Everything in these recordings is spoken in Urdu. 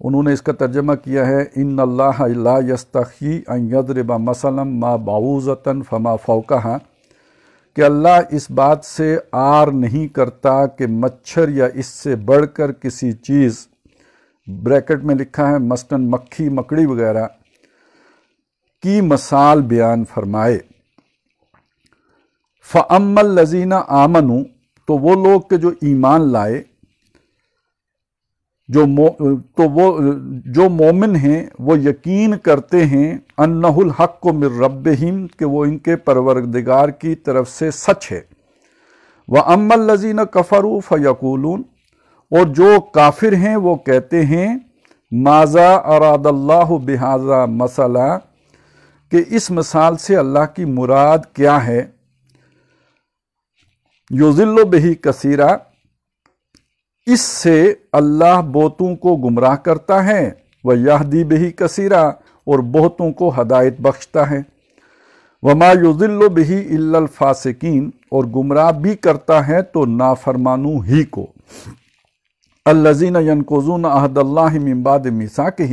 انہوں نے اس کا ترجمہ کیا ہے ان اللہ لا یستحی ان یضرب مثلا ما بعوضۃ فما فوقہا، کہ اللہ اس بات سے عار نہیں کرتا کہ مچھر یا اس سے بڑھ کر کسی چیز، بریکٹ میں لکھا ہے مثلاً مکھی مکڑی وغیرہ کی مثال بیان فرمائے۔ فَأَمَّا الَّذِينَ آمَنُوا، تو وہ لوگ کہ جو ایمان لائے، جو مومن ہیں وہ یقین کرتے ہیں انہ الحق من ربہم، کہ وہ ان کے پروردگار کی طرف سے سچ ہے۔ وَأَمَّا الَّذِينَ كَفَرُوا فَيَقُولُونَ، اور جو کافر ہیں وہ کہتے ہیں ماذا اراد اللہ بہذا مثلا، کہ اس مثال سے اللہ کی مراد کیا ہے۔ یضل بہ کثیرا، اس سے اللہ بہتوں کو گمراہ کرتا ہے، ویہدی بہ کثیرا، اور بہتوں کو ہدایت بخشتا ہے۔ وما یضل بہ الا الفاسقین، اور گمراہ بھی کرتا ہے تو نافرمانوں ہی کو۔ الذین ینقضون عہد اللہ من بعد میثاقہ،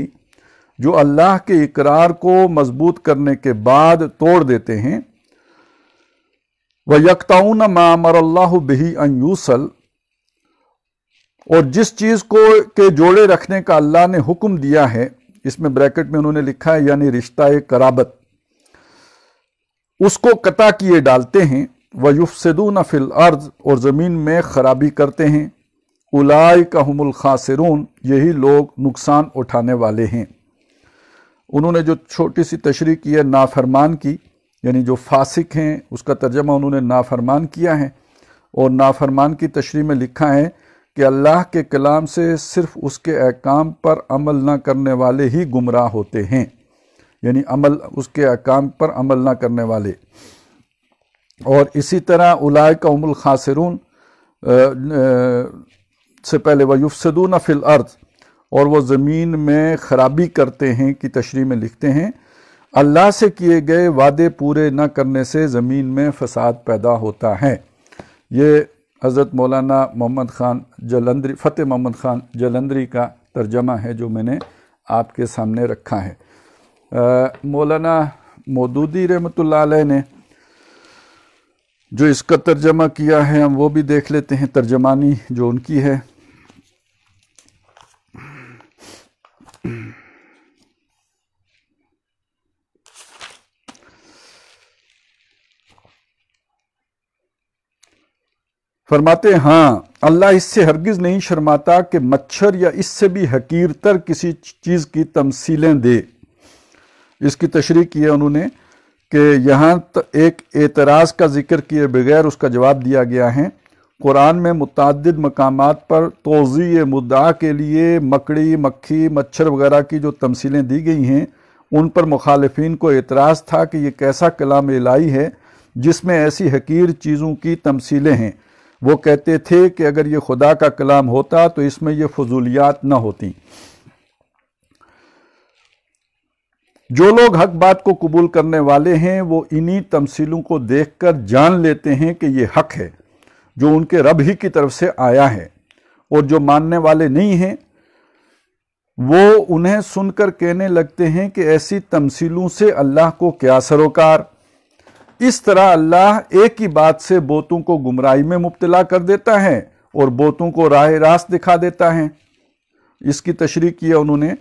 جو اللہ کے اقرار کو مضبوط کرنے کے بعد توڑ دیتے ہیں۔ وَيَقْطَعُونَ مَا أَمَرَ اللَّهُ بِهِ أَن يُوصَلَ، اور جس چیز کو کے جوڑے رکھنے کا اللہ نے حکم دیا ہے، اس میں بریکٹ میں انہوں نے لکھا ہے یعنی رشتہ قرابت، اس کو قطع کیے ڈالتے ہیں۔ وَيُفْسِدُونَ فِي الْأَرْضِ، اور زمین میں خرابی کرتے ہیں۔ أُولَئِكَ هُمُ الْخَاسِرُونَ، یہی لوگ نقصان اٹھانے والے ہیں۔ انہوں نے جو چھوٹی سی تشریح کی ہے نافرمان کی، یعنی جو فاسق ہیں، اس کا ترجمہ انہوں نے نافرمان کیا ہے، اور نافرمان کی تشریح میں لکھا ہے کہ اللہ کے کلام سے صرف اس کے احکام پر عمل نہ کرنے والے ہی گمراہ ہوتے ہیں، یعنی اس کے احکام پر عمل نہ کرنے والے۔ اور اسی طرح اولئک هم الخاسرون سے پہلے وَيُفْسِدُونَ فِي الْأَرْضِ، اور وہ زمین میں خرابی کرتے ہیں کی تشریح میں لکھتے ہیں اللہ سے کیے گئے وعدے پورے نہ کرنے سے زمین میں فساد پیدا ہوتا ہے۔ یہ حضرت مولانا محمد خان جلندری، فتح محمد خان جلندری کا ترجمہ ہے جو میں نے آپ کے سامنے رکھا ہے۔ مولانا مودودی رحمۃ اللہ علیہ نے جو اس کا ترجمہ کیا ہے ہم وہ بھی دیکھ لیتے ہیں، ترجمانی جو ان کی ہے۔ فرماتے ہیں ہاں، اللہ اس سے ہرگز نہیں شرماتا کہ مچھر یا اس سے بھی حقیر تر کسی چیز کی تمثیلیں دے۔ اس کی تشریح کی ہے انہوں نے کہ یہاں ایک اعتراض کا ذکر کیے بغیر اس کا جواب دیا گیا ہے۔ قرآن میں متعدد مقامات پر توضیح مدعا کے لیے مکڑی، مکھی، مچھر وغیرہ کی جو تمثیلیں دی گئی ہیں، ان پر مخالفین کو اعتراض تھا کہ یہ کیسا کلام الہی ہے جس میں ایسی حقیر چیزوں کی تمثیلیں ہیں۔ وہ کہتے تھے کہ اگر یہ خدا کا کلام ہوتا تو اس میں یہ فضولیات نہ ہوتی۔ جو لوگ حق بات کو قبول کرنے والے ہیں وہ انہی تمثیلوں کو دیکھ کر جان لیتے ہیں کہ یہ حق ہے جو ان کے رب ہی کی طرف سے آیا ہے، اور جو ماننے والے نہیں ہیں وہ انہیں سن کر کہنے لگتے ہیں کہ ایسی تمثیلوں سے اللہ کو کیا سروکار۔ اس طرح اللہ ایک ہی بات سے بہتوں کو گمراہی میں مبتلا کر دیتا ہے اور بہتوں کو راہ راست دکھا دیتا ہے۔ اس کی تشریح کیا انہوں نے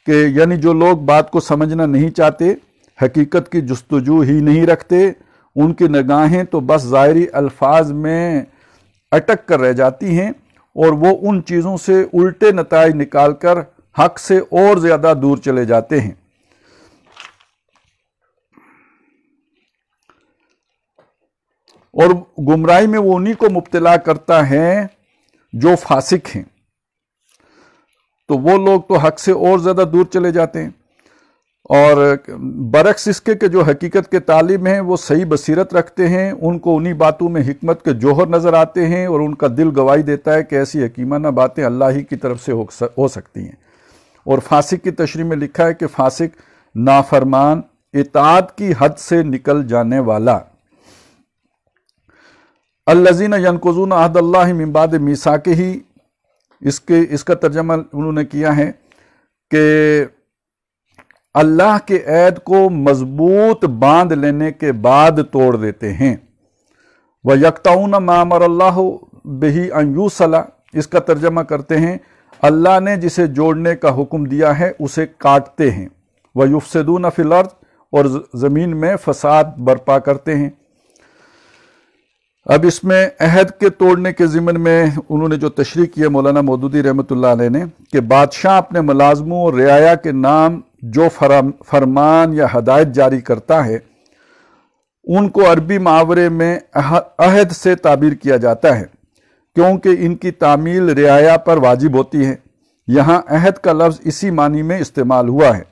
کہ یعنی جو لوگ بات کو سمجھنا نہیں چاہتے، حقیقت کی جستجو ہی نہیں رکھتے، ان کی نگاہیں تو بس ظاہری الفاظ میں اٹک کر رہ جاتی ہیں، اور وہ ان چیزوں سے الٹے نتائج نکال کر حق سے اور زیادہ دور چلے جاتے ہیں۔ اور گمراہی میں وہ انہی کو مبتلا کرتا ہے جو فاسق ہیں، تو وہ لوگ تو حق سے اور زیادہ دور چلے جاتے ہیں۔ اور برعکس اس کے کہ جو حقیقت کے طالب ہیں وہ صحیح بصیرت رکھتے ہیں، ان کو انہی باتوں میں حکمت کے جوہر نظر آتے ہیں، اور ان کا دل گواہی دیتا ہے کہ ایسی حکیمانہ باتیں اللہ ہی کی طرف سے ہو سکتی ہیں۔ اور فاسق کی تشریح میں لکھا ہے کہ فاسق نافرمان، اطاعت کی حد سے نکل جانے والا۔ الذین ینقضون عہد اللہ من بعد میثاقہ، اس کا ترجمہ انہوں نے کیا ہے کہ اللہ کے عہد کو مضبوط باندھ لینے کے بعد توڑ دیتے ہیں۔ وَيَقْطَعُونَ مَا أَمَرَ اللَّهُ بِهِ أَن يُوصَلَ، اس کا ترجمہ کرتے ہیں اللہ نے جسے جوڑنے کا حکم دیا ہے اسے کاٹتے ہیں۔ وَيُفْسِدُونَ فِي الْأَرْضِ، اور زمین میں فساد برپا کرتے ہیں۔ اب اس میں عہد کے توڑنے کے ضمن میں انہوں نے جو تشریح کی ہے مولانا مودودی رحمۃ اللہ علیہ نے، کہ بادشاہ اپنے ملازموں اور رعایا کے نام جو فرمان یا ہدایت جاری کرتا ہے ان کو عربی محاورے میں عہد سے تعبیر کیا جاتا ہے، کیونکہ ان کی تعمیل رعایا پر واجب ہوتی ہے۔ یہاں عہد کا لفظ اسی معنی میں استعمال ہوا ہے۔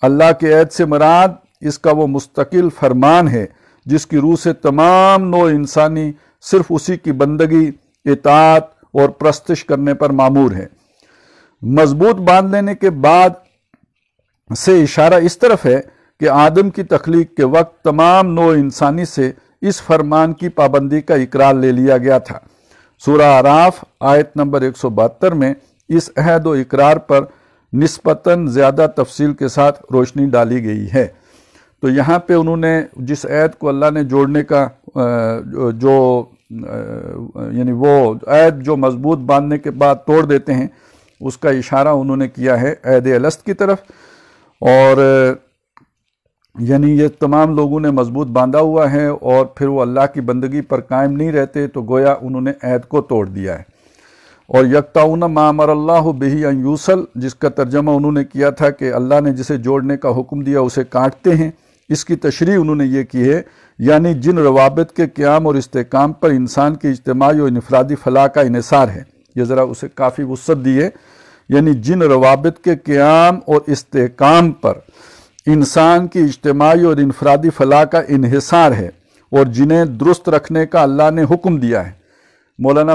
اللہ کے عہد سے مراد اس کا وہ مستقل فرمان ہے جس کی روح سے تمام نوع انسانی صرف اسی کی بندگی، اطاعت اور پرستش کرنے پر مامور ہے۔ مضبوط باندھ لینے کے بعد سے اشارہ اس طرف ہے کہ آدم کی تخلیق کے وقت تمام نوع انسانی سے اس فرمان کی پابندی کا اقرار لے لیا گیا تھا۔ سورہ اعراف آیت نمبر 172 میں اس عہد و اقرار پر نسبتاً زیادہ تفصیل کے ساتھ روشنی ڈالی گئی ہے۔ تو یہاں پہ انہوں نے جس عہد کو اللہ نے جوڑنے کا یعنی وہ عہد جو مضبوط باندھنے کے بعد توڑ دیتے ہیں، اس کا اشارہ انہوں نے کیا ہے عہد الست کی طرف، اور یعنی یہ تمام لوگوں نے مضبوط باندھا ہوا ہے اور پھر وہ اللہ کی بندگی پر قائم نہیں رہتے، تو گویا انہوں نے عہد کو توڑ دیا ہے۔ اور یقطعون ما امر اللہ بہ ان یوصل، جس کا ترجمہ انہوں نے کیا تھا کہ اللہ نے جسے جوڑنے کا حکم دیا اسے کاٹتے ہیں، اس کی تشریح انہوں نے یہ کی ہے، یعنی جن روابط کے قیام اور استحکام پر انسان کی اجتماعی اور انفرادی فلاح کا انحصار ہے۔ یہ ذرا اسے کافی وسعت دی ہے، یعنی جن روابط کے قیام اور استحکام پر انسان کی اجتماعی اور انفرادی فلاح کا انحصار ہے اور جنہیں درست رکھنے کا اللہ نے حکم دیا ہے۔ مولانا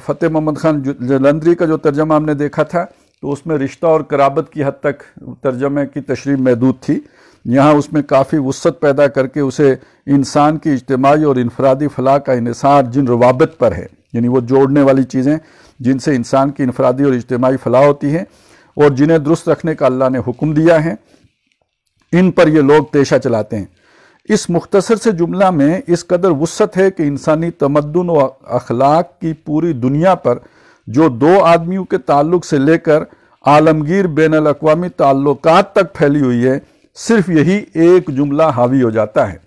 فتح محمد خان جلندری کا جو ترجمہ ہم نے دیکھا تھا تو اس میں رشتہ اور قرابت کی حد تک ترجمے کی تشریح محدود تھی، یہاں اس میں کافی وسعت پیدا کر کے اسے انسان کی اجتماعی اور انفرادی فلاح کا انحصار جن روابط پر ہے، یعنی وہ جوڑنے والی چیزیں جن سے انسان کی انفرادی اور اجتماعی فلاح ہوتی ہے اور جنہیں درست رکھنے کا اللہ نے حکم دیا ہے، ان پر یہ لوگ پیشہ چلاتے ہیں۔ اس مختصر سے جملہ میں اس قدر وسعت ہے کہ انسانی تمدن و اخلاق کی پوری دنیا پر جو دو آدمیوں کے تعلق سے لے کر عالمگیر بین الاقوامی تعلقات تک پھیلی ہوئی ہے، صرف یہی ایک جملہ حاوی ہو جاتا ہے۔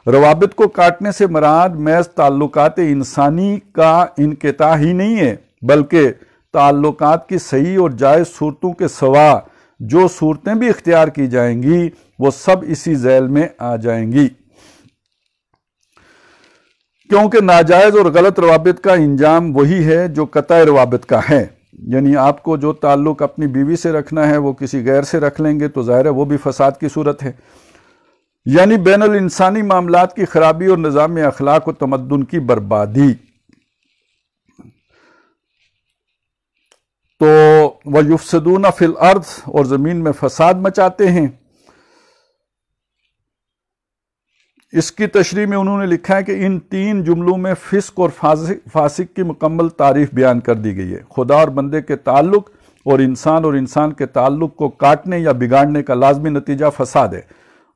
روابط کو کاٹنے سے مراد محض تعلقات انسانی کا انقطاع ہی نہیں ہے، بلکہ تعلقات کی صحیح اور جائز صورتوں کے سوا جو صورتیں بھی اختیار کی جائیں گی وہ سب اسی ذیل میں آ جائیں گی، کیونکہ ناجائز اور غلط روابط کا انجام وہی ہے جو قطع روابط کا ہے۔ یعنی آپ کو جو تعلق اپنی بیوی سے رکھنا ہے وہ کسی غیر سے رکھ لیں گے تو ظاہر ہے وہ بھی فساد کی صورت ہے، یعنی بین الانسانی معاملات کی خرابی اور نظام اخلاق و تمدن کی بربادی۔ تو وَيُفْسِدُونَ فِي الْأَرْضِ، اور زمین میں فساد مچاتے ہیں۔ اس کی تشریح میں انہوں نے لکھا ہے کہ ان تین جملوں میں فسق اور فاسق کی مکمل تعریف بیان کر دی گئی ہے۔ خدا اور بندے کے تعلق اور انسان کے تعلق کو کاٹنے یا بگاڑنے کا لازمی نتیجہ فساد ہے،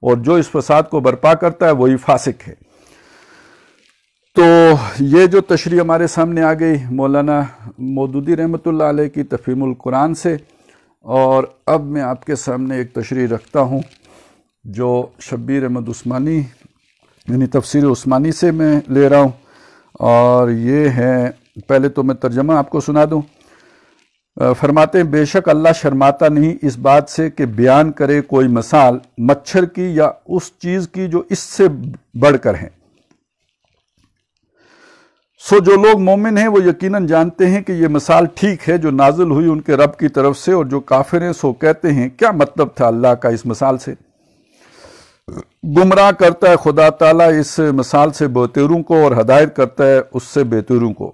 اور جو اس فساد کو برپا کرتا ہے وہی فاسق ہے۔ تو یہ جو تشریح ہمارے سامنے آ گئی مولانا مودودی رحمۃ اللہ علیہ کی تفہیم القرآن سے، اور اب میں آپ کے سامنے ایک تشریح رکھتا ہوں جو شبیر احمد عثمانی یعنی تفسیر عثمانی سے میں لے رہا ہوں، اور یہ ہے، پہلے تو میں ترجمہ آپ کو سنا دوں۔ فرماتے ہیں بے شک اللہ شرماتا نہیں اس بات سے کہ بیان کرے کوئی مثال مچھر کی یا اس چیز کی جو اس سے بڑھ کر ہے۔ سو جو لوگ مومن ہیں وہ یقیناً جانتے ہیں کہ یہ مثال ٹھیک ہے جو نازل ہوئی ان کے رب کی طرف سے، اور جو کافر ہیں سو کہتے ہیں کیا مطلب تھا اللہ کا اس مثال سے۔ گمراہ کرتا ہے خدا تعالیٰ اس مثال سے بہتروں کو اور ہدایت کرتا ہے اس سے بہتروں کو،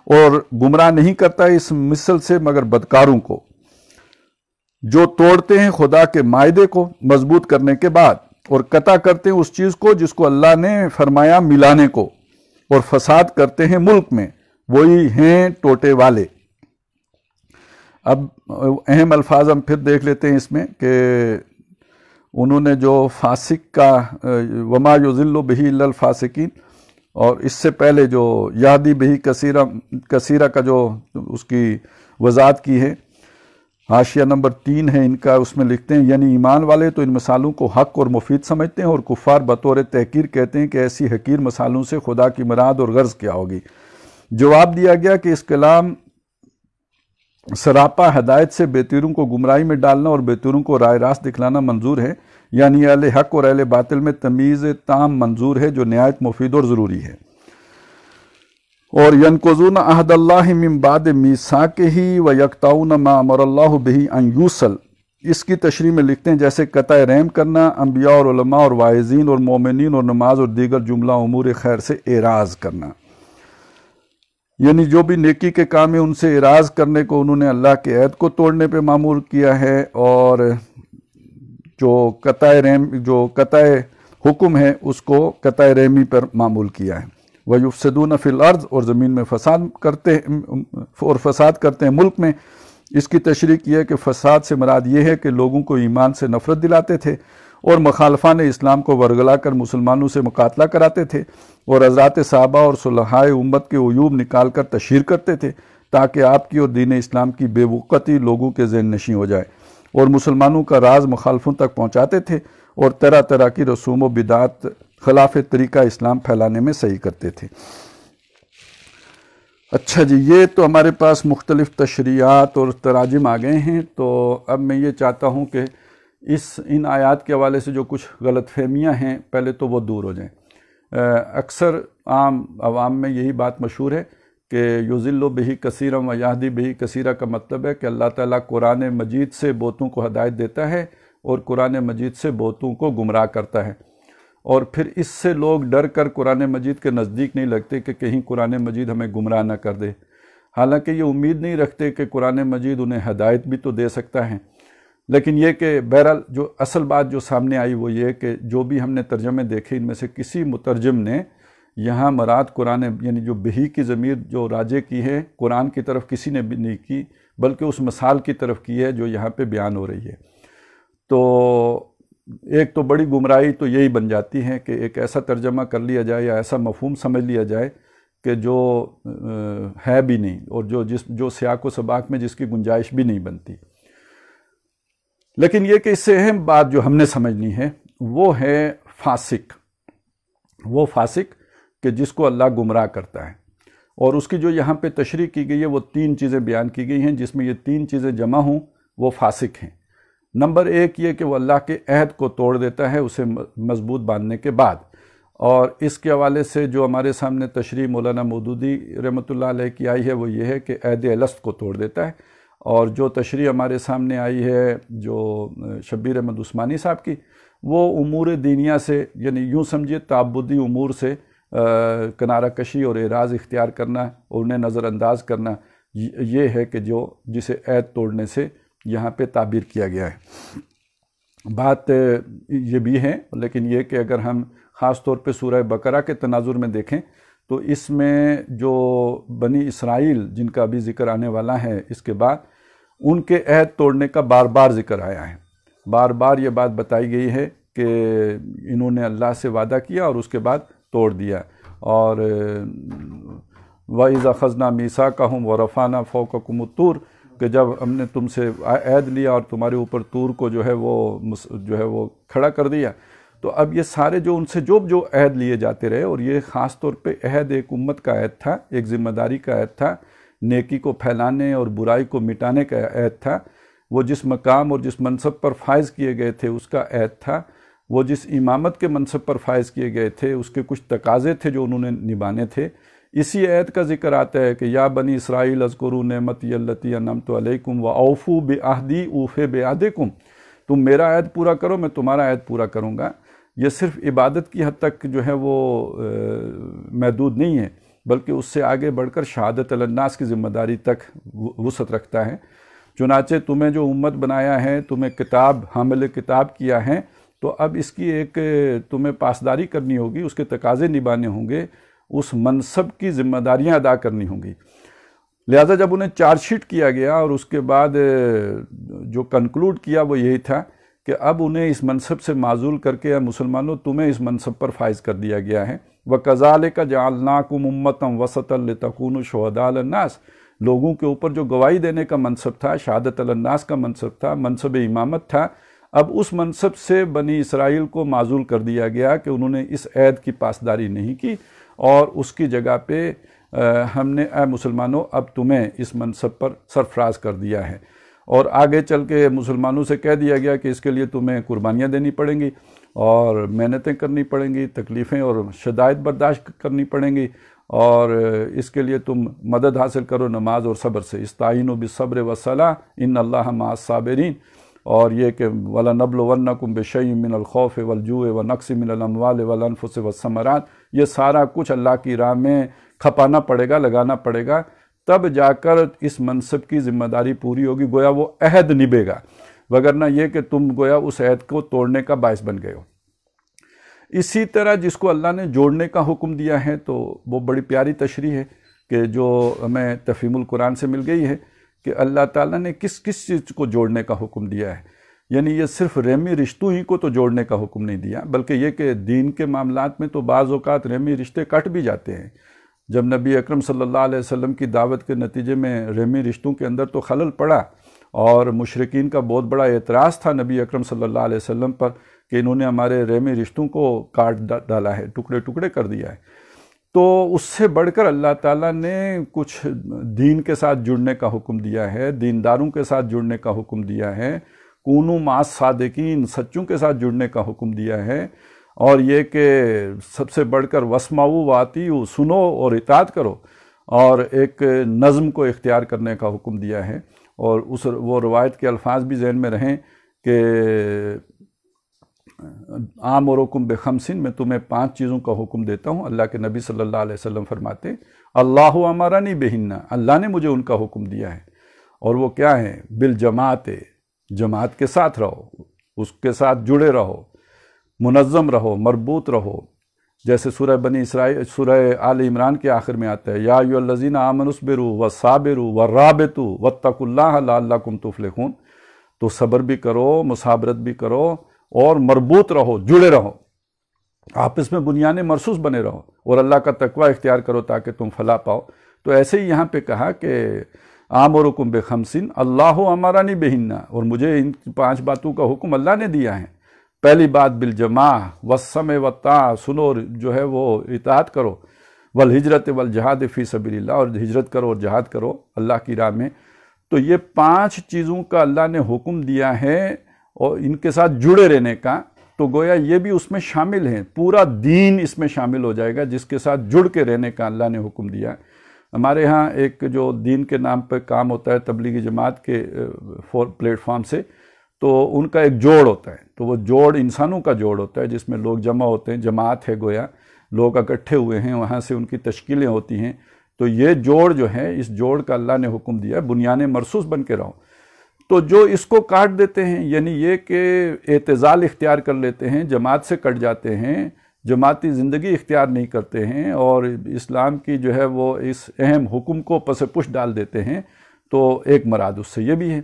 اور گمراہ نہیں کرتا ہے اس مثل سے مگر بدکاروں کو جو توڑتے ہیں خدا کے معاہدے کو مضبوط کرنے کے بعد اور قطع کرتے ہیں اس چیز کو جس کو اللہ نے فرمایا ملانے کو، اور فساد کرتے ہیں ملک میں، وہی ہیں ٹوٹے والے۔ اب اہم الفاظ ہم پھر دیکھ لیتے ہیں اس میں کہ انہوں نے جو فاسق کا وما یضل بہ الا الفاسقین، اور اس سے پہلے جو یہدی بہ کثیرہ کا جو اس کی وضاحت کی ہے، حاشیہ نمبر 3 ہے ان کا، اس میں لکھتے ہیں یعنی ایمان والے تو ان مثالوں کو حق اور مفید سمجھتے ہیں، اور کفار بطور تحقیر کہتے ہیں کہ ایسی حقیر مثالوں سے خدا کی مراد اور غرض کیا ہوگی۔ جواب دیا گیا کہ اس کلام سراپا ہدایت سے بےتیروں کو گمراہی میں ڈالنا اور بےتیروں کو راہ راست دکھلانا منظور ہے، یعنی اہل حق اور اہل باطل میں تمیز تام منظور ہے، جو نہایت مفید اور ضروری ہے۔ اور ینقضون عہد اللہ من بعد میثاقہ ویقطعون ما امر اللہ بہ ان یوصل، اس کی تشریح میں لکھتے ہیں جیسے قطع رحم کرنا، انبیاء اور علماء اور واعظین اور مومنین اور نماز اور دیگر جملہ امور خیر سے اعراض کرنا، یعنی جو بھی نیکی کے کام ہیں ان سے اعراض کرنے کو انہوں نے اللہ کے عہد کو توڑنے پہ معمول کیا ہے، اور جو قطع حکم ہے اس کو قطع رحمی پر معمول کیا ہے۔ وَيُفْسِدُونَ فِي الْأَرْضِ، اور زمین میں فساد کرتے ہیں ملک میں۔ اس کی تشریح کی ہے کہ فساد سے مراد یہ ہے کہ لوگوں کو ایمان سے نفرت دلاتے تھے اور مخالفان اسلام کو ورگلا کر مسلمانوں سے مقاتلہ کراتے تھے، اور حضرات صحابہ اور صلحائے امت کے عیوب نکال کر تشہیر کرتے تھے تاکہ آپ کی اور دین اسلام کی بے وقتی لوگوں کے ذہن نشیں ہو جائے، اور مسلمانوں کا راز مخالفوں تک پہنچاتے تھے، اور طرح طرح کی رسوم و بدعات خلاف طریقہ اسلام پھیلانے میں صحیح کرتے تھے۔ اچھا جی، یہ تو ہمارے پاس مختلف تشریحات اور تراجم آ گئے ہیں، تو اب میں یہ چاہتا ہوں کہ ان آیات کے حوالے سے جو کچھ غلط فہمیاں ہیں پہلے تو وہ دور ہو جائیں۔ اکثر عام عوام میں یہی بات مشہور ہے کہ یضل بہ کثیرا و یہدی بہ کثیرا کا مطلب ہے کہ اللہ تعالیٰ قرآن مجید سے بہتوں کو ہدایت دیتا ہے اور قرآن مجید سے بہتوں کو گمراہ کرتا ہے، اور پھر اس سے لوگ ڈر کر قرآن مجید کے نزدیک نہیں لگتے کہ کہیں قرآن مجید ہمیں گمراہ نہ کر دے، حالانکہ یہ امید نہیں رکھتے کہ قرآن مجید انہیں ہدایت بھی تو دے سکتا ہے۔ لیکن یہ کہ بہرحال جو اصل بات جو سامنے آئی وہ یہ کہ جو بھی ہم نے ترجمے دیکھے ان میں سے کسی مترجم نے یہاں مراد قرآن یعنی جو بہی کی ضمیر جو راجع کی ہے قرآن کی طرف کسی نے بھی نہیں کی، بلکہ اس مثال کی طرف کی ہے جو یہاں پہ بیان ہو رہی ہے۔ تو ایک تو بڑی گمراہی تو یہی بن جاتی ہے کہ ایک ایسا ترجمہ کر لیا جائے یا ایسا مفہوم سمجھ لیا جائے کہ جو ہے بھی نہیں، اور جو سیاق و سباق میں جس کی گنجائش بھی نہیں بنتی۔ لیکن یہ کہ اس سے اہم بات جو ہم نے سمجھنی ہے وہ ہے فاسق، وہ فاسق کہ جس کو اللہ گمراہ کرتا ہے، اور اس کی جو یہاں پہ تشریح کی گئی ہے وہ 3 چیزیں بیان کی گئی ہیں، جس میں یہ 3 چیزیں جمع ہوں وہ فاسق ہیں۔ نمبر 1 یہ کہ وہ اللہ کے عہد کو توڑ دیتا ہے اسے مضبوط باندھنے کے بعد، اور اس کے حوالے سے جو ہمارے سامنے تشریح مولانا مودودی رحمۃ اللہ علیہ کی آئی ہے وہ یہ ہے کہ عہد الست کو توڑ دیتا ہے، اور جو تشریح ہمارے سامنے آئی ہے جو شبیر احمد عثمانی صاحب کی وہ امور دینیہ سے یعنی یوں سمجھیے تعبدی امور سے کنارہ کشی اور اعراض اختیار کرنا اور انہیں نظر انداز کرنا، یہ ہے کہ جسے عہد توڑنے سے یہاں پہ تعبیر کیا گیا ہے۔ بات یہ بھی ہے، لیکن یہ کہ اگر ہم خاص طور پہ سورہ بقرہ کے تناظر میں دیکھیں تو اس میں جو بنی اسرائیل جن کا ابھی ذکر آنے والا ہے اس کے بعد ان کے عہد توڑنے کا بار بار ذکر آیا ہے، بار بار یہ بات بتائی گئی ہے کہ انہوں نے اللہ سے وعدہ کیا اور اس کے بعد توڑ دیا، اور وَإِذَا أَخَذْنَا مِيثَاقَكُمْ وَرَفَعْنَا فَوْقَكُمُ الطُّورَ کہ جب ہم نے تم سے عہد لیا اور تمہارے اوپر طور کو جو ہے وہ کھڑا کر دیا، تو اب یہ سارے جو ان سے جو عہد لیے جاتے رہے، اور یہ خاص طور پہ عہد ایک امت کا عہد تھا، ایک ذمہ داری کا عہد تھا، نیکی کو پھیلانے اور برائی کو مٹانے کا عہد تھا، وہ جس مقام اور جس منصب پر فائز کیے گئے تھے اس کا عہد تھا، وہ جس امامت کے منصب پر فائز کیے گئے تھے اس کے کچھ تقاضے تھے جو انہوں نے نبھانے تھے۔ اسی عہد کا ذکر آتا ہے کہ یا بنی اسرائیل اذکروا نعمتی التی انعمت علیکم واوفوا بعہدی اوف بعہدکم، تم میرا عہد پورا کرو میں تمہارا عہد پورا کروں گا۔ یہ صرف عبادت کی حد تک جو ہے وہ محدود نہیں ہے، بلکہ اس سے آگے بڑھ کر شہادت علی الناس کی ذمہ داری تک وسعت رکھتا ہے۔ چنانچہ تمہیں جو امت بنایا ہے، تمہیں کتاب حامل کتاب کیا ہے، تو اب اس کی ایک تمہیں پاسداری کرنی ہوگی، اس کے تقاضے نبھانے ہوں گے، اس منصب کی ذمہ داریاں ادا کرنی ہوں گی۔ لہذا جب انہیں چارج شیٹ کیا گیا اور اس کے بعد جو کنکلوڈ کیا وہ یہی تھا کہ اب انہیں اس منصب سے معزول کر کے مسلمانوں تمہیں اس منصب پر فائز کر دیا گیا ہے وَكَذَلِكَ جَعَلْنَاكُمْ أُمَّةً وَسَطًا لِتَكُونُوا شُهَدَاءَ عَلَى النَّاسِ، لوگوں کے اوپر جو گواہی دینے کا منصب تھا، شہادت علی الناس کا منصب تھا، منصب امامت تھا، اب اس منصب سے بنی اسرائیل کو معزول کر دیا گیا کہ انہوں نے اس عہد کی پاسداری نہیں کی، اور اس کی جگہ پہ ہم نے اے مسلمانوں اب تمہیں اس منصب پر سرفراز کر دیا ہے، اور آگے چل کے مسلمانوں سے کہہ دیا گیا کہ اس کے لیے تمہیں قربانیاں دینی پڑیں گی اور محنتیں کرنی پڑیں گی، تکلیفیں اور شدائد برداشت کرنی پڑیں گی، اور اس کے لیے تم مدد حاصل کرو نماز اور صبر سے، استعینوا بالصبر والصلاۃ ان اللہ مع الصابرین، اور یہ کہ وَلَنَبْلُوَنَّكُمْ بِشَيْءٍ مِّنَ الْخَوْفِ وَالْجُوعِ وَنَقْصٍ مِّنَ الْأَمْوَالِ وَالْأَنفُسِ وَالثَّمَرَاتِ، یہ سارا کچھ اللہ کی راہ میں کھپانا پڑے گا، لگانا پڑے گا، تب جا کر اس منصب کی ذمہ داری پوری ہوگی، گویا وہ عہد نبھے گا، وگرنہ یہ کہ تم گویا اس عہد کو توڑنے کا باعث بن گئے ہو۔ اسی طرح جس کو اللہ نے جوڑنے کا حکم دیا ہے تو وہ بڑی پیاری تشریح ہے کہ جو ہمیں تفہیم القرآن سے مل گئی ہے کہ اللہ تعالیٰ نے کس کس چیز کو جوڑنے کا حکم دیا ہے، یعنی یہ صرف رحمی رشتوں ہی کو تو جوڑنے کا حکم نہیں دیا، بلکہ یہ کہ دین کے معاملات میں تو بعض اوقات رحمی رشتے کٹ بھی جاتے ہیں۔ جب نبی اکرم صلی اللہ علیہ وسلم کی دعوت کے نتیجے میں رحمی رشتوں کے اندر تو خلل پڑا، اور مشرکین کا بہت بڑا اعتراض تھا نبی اکرم صلی اللہ علیہ وسلم پر کہ انہوں نے ہمارے رحمی رشتوں کو کاٹ ڈالا ہے، ٹکڑے ٹکڑے کر دیا ہے۔ تو اس سے بڑھ کر اللہ تعالیٰ نے کچھ دین کے ساتھ جڑنے کا حکم دیا ہے، دینداروں کے ساتھ جڑنے کا حکم دیا ہے، کونوا مع الصادقین، سچوں کے ساتھ جڑنے کا حکم دیا ہے، اور یہ کہ سب سے بڑھ کر واسمعوا واطیعوا، سنو اور اطاعت کرو، اور ایک نظم کو اختیار کرنے کا حکم دیا ہے۔ اور وہ روایت کے الفاظ بھی ذہن میں رہیں کہ آمرکم بخمسین، میں تمہیں 5 چیزوں کا حکم دیتا ہوں۔ اللہ کے نبی صلی اللہ علیہ وسلم فرماتے اللہ امرنی بہن، اللہ نے مجھے ان کا حکم دیا ہے، اور وہ کیا ہے؟ بالجماعت، جماعت کے ساتھ رہو، اس کے ساتھ جڑے رہو، منظم رہو، مربوط رہو، جیسے سورہ بنی اسرائیل، سورہ آل عمران کے آخر میں آتا ہے یا ایھا الذین آمنوا اصبروا وصابروا ورابطوا واتقوا اللہ لعلکم تفلحون، تو صبر بھی کرو، مصابرت بھی کرو، اور مربوط رہو، جڑے رہو، آپس میں بنیان مرصوص بنے رہو، اور اللہ کا تقوی اختیار کرو تاکہ تم فلاح پاؤ۔ تو ایسے ہی یہاں پہ کہا کہ آمرکم بخمسین اللہ امرنی بہن، اور مجھے ان 5 باتوں کا حکم اللہ نے دیا ہے۔ پہلی بات بالجماع والسمع والطاعہ، سنو جو ہے وہ اطاعت کرو، والہجرت والجہاد فی سبیل اللہ، اور ہجرت کرو اور جہاد کرو اللہ کی راہ میں۔ تو یہ 5 چیزوں کا اللہ نے حکم دیا ہے اور ان کے ساتھ جڑے رہنے کا، تو گویا یہ بھی اس میں شامل ہیں، پورا دین اس میں شامل ہو جائے گا جس کے ساتھ جڑ کے رہنے کا اللہ نے حکم دیا ہے۔ ہمارے ہاں ایک جو دین کے نام پہ کام ہوتا ہے تبلیغی جماعت کے پلیٹ فارم سے، تو ان کا ایک جوڑ ہوتا ہے، تو وہ جوڑ انسانوں کا جوڑ ہوتا ہے جس میں لوگ جمع ہوتے ہیں، جماعت ہے گویا، لوگ اکٹھے ہوئے ہیں، وہاں سے ان کی تشکیلیں ہوتی ہیں۔ تو یہ جوڑ جو ہے، اس جوڑ کا اللہ نے حکم دیا ہے بنیان مرصوص بن کے رہو۔ تو جو اس کو کاٹ دیتے ہیں، یعنی یہ کہ اعتزال اختیار کر لیتے ہیں، جماعت سے کٹ جاتے ہیں، جماعتی زندگی اختیار نہیں کرتے ہیں، اور اسلام کی جو ہے وہ اس اہم حکم کو پس پش ڈال دیتے ہیں، تو ایک مراد اس سے یہ بھی ہے،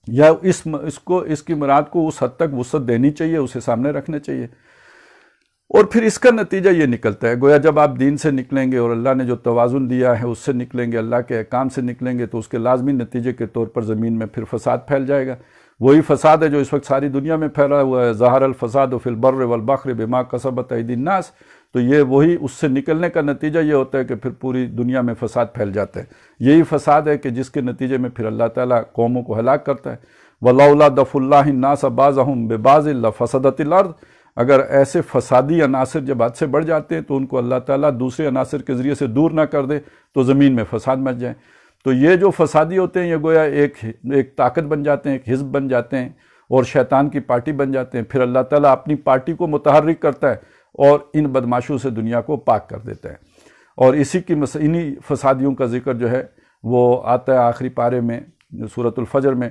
یا اس کی مراد کو اس حد تک وسعت دینی چاہیے، اسے سامنے رکھنا چاہیے۔ اور پھر اس کا نتیجہ یہ نکلتا ہے، گویا جب آپ دین سے نکلیں گے اور اللہ نے جو توازن دیا ہے اس سے نکلیں گے، اللہ کے احکام سے نکلیں گے، تو اس کے لازمی نتیجے کے طور پر زمین میں پھر فساد پھیل جائے گا۔ وہی فساد ہے جو اس وقت ساری دنیا میں پھیلا ہوا ہے، ظہر الفساد فی البر والبحر بما کسبت ایدی الناس، تو یہ وہی اس سے نکلنے کا نتیجہ یہ ہوتا ہے کہ پھر پوری دنیا میں فساد پھیل جاتا ہے۔ یہی فساد ہے کہ جس کے نتیجے میں پھر اللہ تعالیٰ قوموں کو ہلاک کرتا ہے۔ وَلَوْلَا دَفْعُ اللَّهِ النَّاسَ بَعْضَهُم بِبَعْضٍ لَفَسَدَتِ الْأَرْضُ، اگر ایسے فسادی عناصر جب حد سے بڑھ جاتے ہیں تو ان کو اللہ تعالیٰ دوسرے عناصر کے ذریعے سے دور نہ کر دے تو زمین میں فساد مچ جائے۔ تو یہ جو فسادی ہوتے ہیں یہ گویا ایک طاقت بن جاتے ہیں، ایک حزب بن جاتے ہیں، اور شیطان کی پارٹی بن جاتے ہیں۔ پھر اللہ تعالیٰ اپنی پارٹی کو متحرک کرتا ہے اور ان بدماشوں سے دنیا کو پاک کر دیتا ہے۔ اور انہی فسادیوں کا ذکر جو ہے وہ آتا ہے آخری پارے میں سورۃ الفجر میں